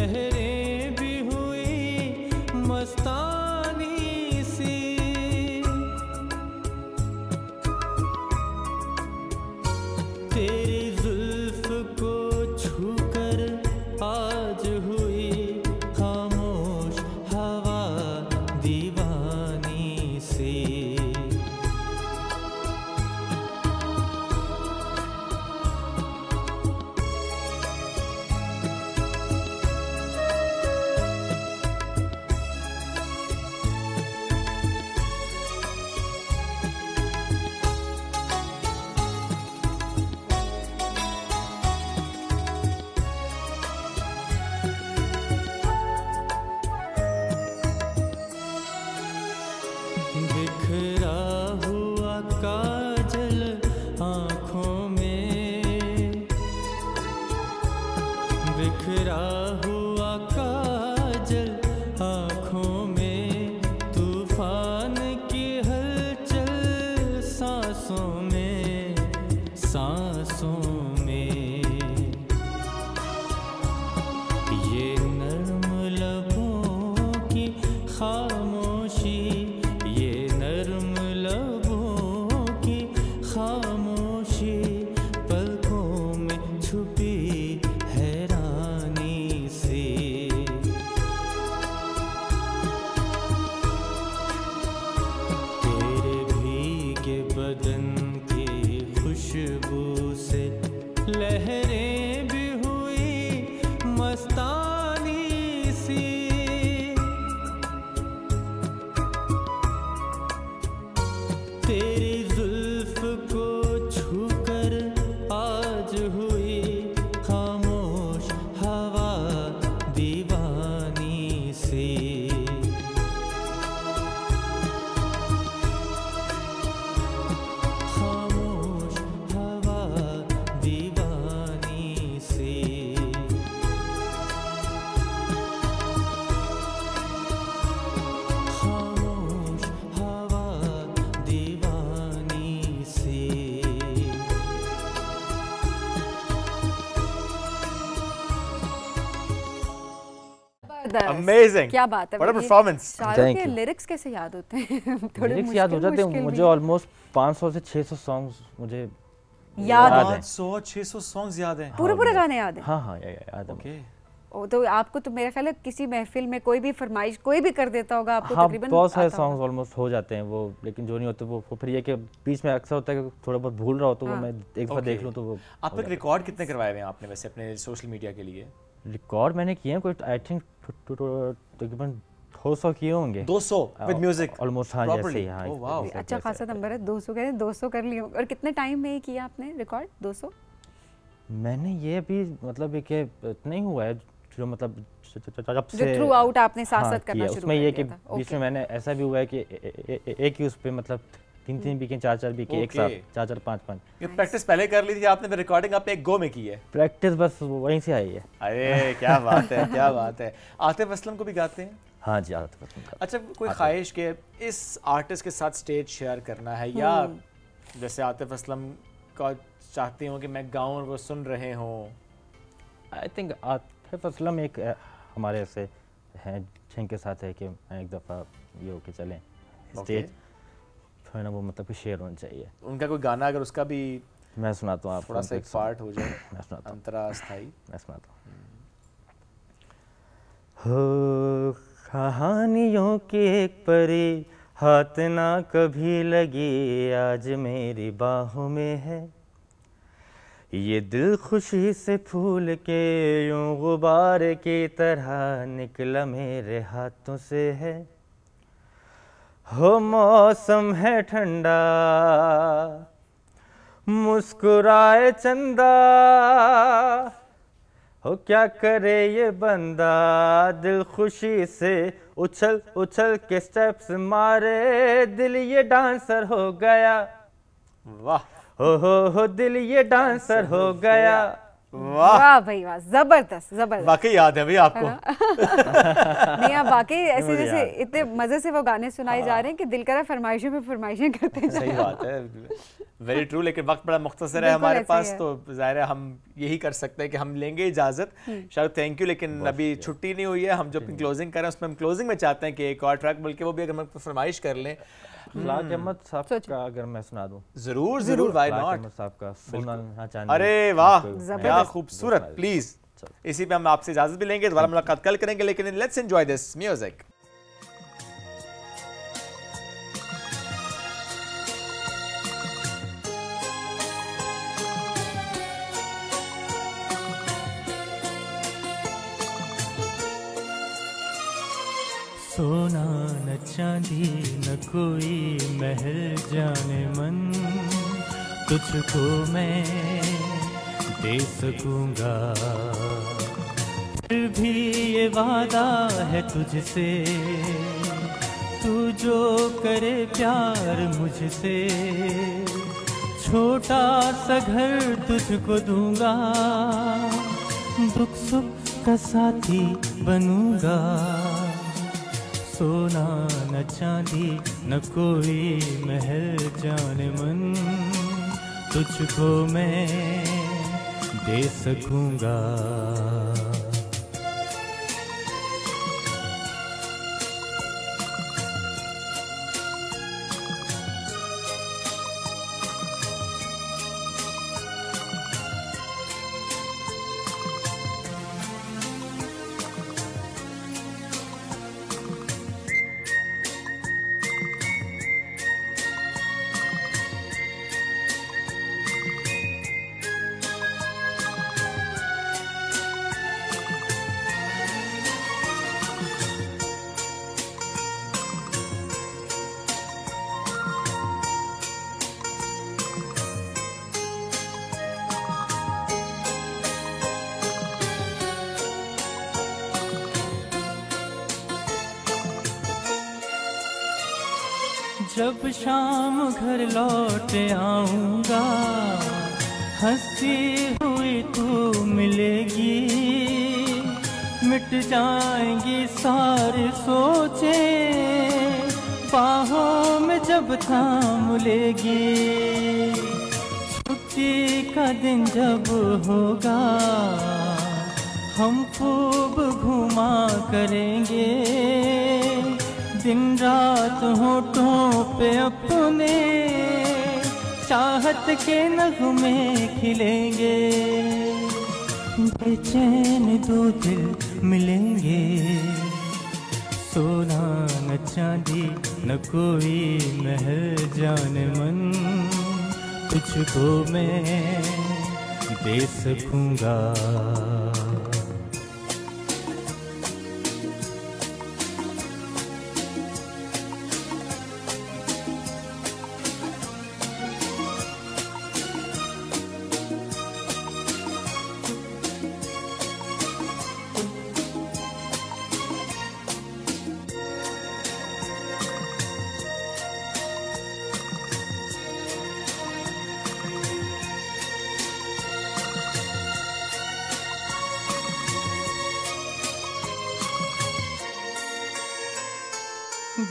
लहरें भी हुई मस्तानी सी। तेरी जुल्फ को छूकर आज हुई खामोश हवा दीवानी सी। बिखरा हुआ काजल आँखों में, बिखरा हुआ काजल आँखों में, तूफान की हलचल सांसों में, सांसों में। ये नर्म लबों की खामोशी, ये नर्म लबों की खामोशी, पलकों में छुपी हैरानी सी। तेरे भीगे बदन की खुशबू से लहरें भी हुई मस्तानी सी। तेरी जुल्फ को छूकर आज हुई खामोश हवा दीवानी सी। खामोश हवा दीवानी सी। खामोश हवा दीवानी सी। जबरदस्त। Amazing. क्या बात है। What a ये performance. शाहरुख Thank के you. लिरिक्स कैसे याद होते हैं? थोड़े लिरिक्स याद हो जाते हैं मुश्किल मुझे। भी। ऑलमोस्ट 500 से 600 सॉन्ग्स मुझे याद याद है। 500-600 सॉन्ग्स याद हैं। पूरे गाने याद है। हाँ हाँ याद है। ओके। ओ, तो आपको तो मेरा ख्याल है किसी महफिल में कोई भी फरमाइश कोई भी कर देता होगा आपको हाँ तकरीबन बहुत सारे आता सॉन्ग्स होगा। ऑलमोस्ट हो जाते हैं वो, लेकिन जो नहीं होते वो फिर ये कि बीच में अक्सर होता है कि थोड़ा बहुत भूल रहा हो तो वो हाँ। मैं एक बार Okay. देख लूँ तो वो आप तक रिकॉर्ड कितने करवाए हुए हैं आपने वैसे अपने सोशल मीडिया के लिए? रिकॉर्ड मैंने किए हैं कोई आई थिंक तकरीबन 200 किए होंगे 200 विद म्यूजिक ऑलमोस्ट। हाँ जैसे ही हाँ Oh, wow. exactly अच्छा ऐसे। खासा नंबर है। 200 कह रहे हैं, 200 कर लिए होंगे। और कितने टाइम में किया आपने रिकॉर्ड 200? मैंने ये अभी मतलब ये कि इतना ही हुआ है जो मतलब जब जो से थ्रू आउट आपने साथ हाँ, साथ करना किया। शुरू उसमें कर ये दिया कि था। बीच ओके। में मैंने ऐसा भी हुआ है कि एक ही उस पे मतलब 3 बीके 4 बीके एक साथ Okay. 4 5 ये प्रैक्टिस पहले कर ली थी आपने, फिर रिकॉर्डिंग आपने एक गो में की है? प्रैक्टिस बस वहीं से आई है। अरे क्या बात है, क्या बात है। आतिफ असलम को भी गाते हैं? हाँ जी आदत पसंद का। अच्छा, कोई ख्वाहिश के इस आर्टिस्ट के साथ स्टेज शेयर करना है, या जैसे आतिफ असलम का चाहती हूँ कि मैं गाऊं और वो सुन रहे हों? आई थिंक आतिफ असलम एक हमारे ऐसे हैं जिनके साथ है कि एक दफ़ा ये हो के चलें स्टेज थोड़ा ना वो मतलब कि शेयर होना चाहिए। उनका कोई गाना अगर उसका भी मैं सुनाता हूँ आपको थोड़ा सा एक पार्ट हो जाए। मैं सुनाता हूँ अंतरा अस्थाई। मैं सुनाता हूँ। हो कहानियों की एक परी हाथ ना कभी लगी आज मेरी बाहों में है, ये दिल खुशी से फूल के यूं गुबार की तरह निकला मेरे हाथों से है। हो मौसम है ठंडा मुस्कुराए चंदा, हो क्या करे ये बंदा दिल खुशी से उछल उछल के स्टेप्स मारे, दिल ये डांसर हो गया। वाह। हो दिल ये डांसर हो गया। वाह वाह भाई वाह, जबरदस्त जबरदस्त। वाकई याद है भाई आपको। नहीं आप वाकई ऐसे मुझे जैसे याद इतने मजे से वो गाने सुनाए जा रहे हैं कि दिल करा फरमाइशों पे फरमाइशें करते जा सही रहे हैं। बात है, वेरी ट्रू। लेकिन वक्त बड़ा मुख्तसर है बिल्कुल हमारे ऐसा ही पास, है। तो ज़ाहिर है हम यही कर सकते हैं कि हम लेंगे इजाज़त। शायद थैंक यू, लेकिन अभी छुट्टी नहीं हुई है। हम जो अपनी क्लोजिंग कर रहे हैं उसमें हम क्लोजिंग में चाहते हैं कि एक और ट्रैक, बल्कि वो भी अगर हम फरमाइश कर लें। फलाक अहमद साहब सोचिए। का अगर मैं सुना दूं, ज़रूर ज़रूर, वाई फलाक नॉट। अहमद साहब का सुनना चाहते। अरे वाह, बिल्कुल। क्या खूबसूरत। प्लीज़ इसी पे हम आपसे इजाज़त भी लेंगे, दोबारा मुलाकात कल करेंगे, लेकिन लेट्स एंजॉय दिस म्यूजिक। सोना न चांदी न कोई महल जाने मन, तुझको मैं दे सकूंगा। फिर भी ये वादा है तुझसे, तू जो करे प्यार मुझसे, छोटा सा घर तुझको दूंगा, दुख सुख का साथी बनूंगा। सोना न चांदी न कोई महल जाने मन, तुझको मैं दे सकूंगा। जब शाम घर लौट आऊंगा, हंसती हुई तू मिलेगी, मिट जाएंगी सारे सोचे, बाहों में जब थाम लेगी। छुट्टी का दिन जब होगा, हम खूब घुमा करेंगे, दिन रात होठों पे अपने चाहत के नगमे खिलेंगे, बेचैन दो दिल मिलेंगे। सोना न चांदी न कोई महल जाने मन, तुझको मैं दे सकूंगा।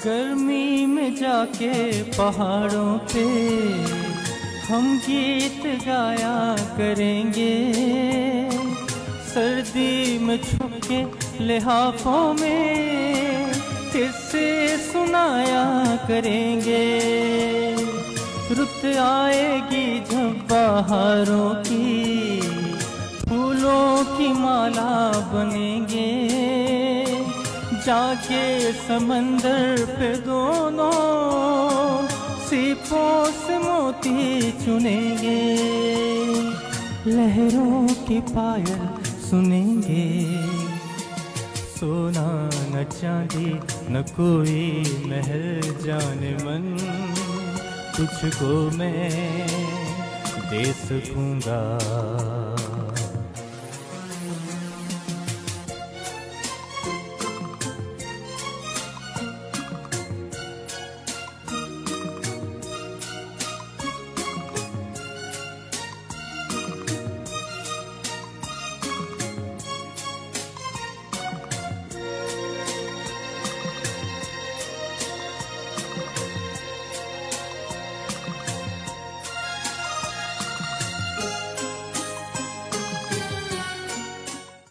गर्मी में जाके पहाड़ों पे हम गीत गाया करेंगे, सर्दी में छुपके लिहाफों में किस्से सुनाया करेंगे। रुत आएगी जब बहारों की, फूलों की माला बनेंगे, जाके समंदर पे दोनों सीपों से मोती चुनेंगे, लहरों की पायल सुनेंगे। सोना न चांदी न कोई महल जाने मन, तुझको मैं दे सकूंगा।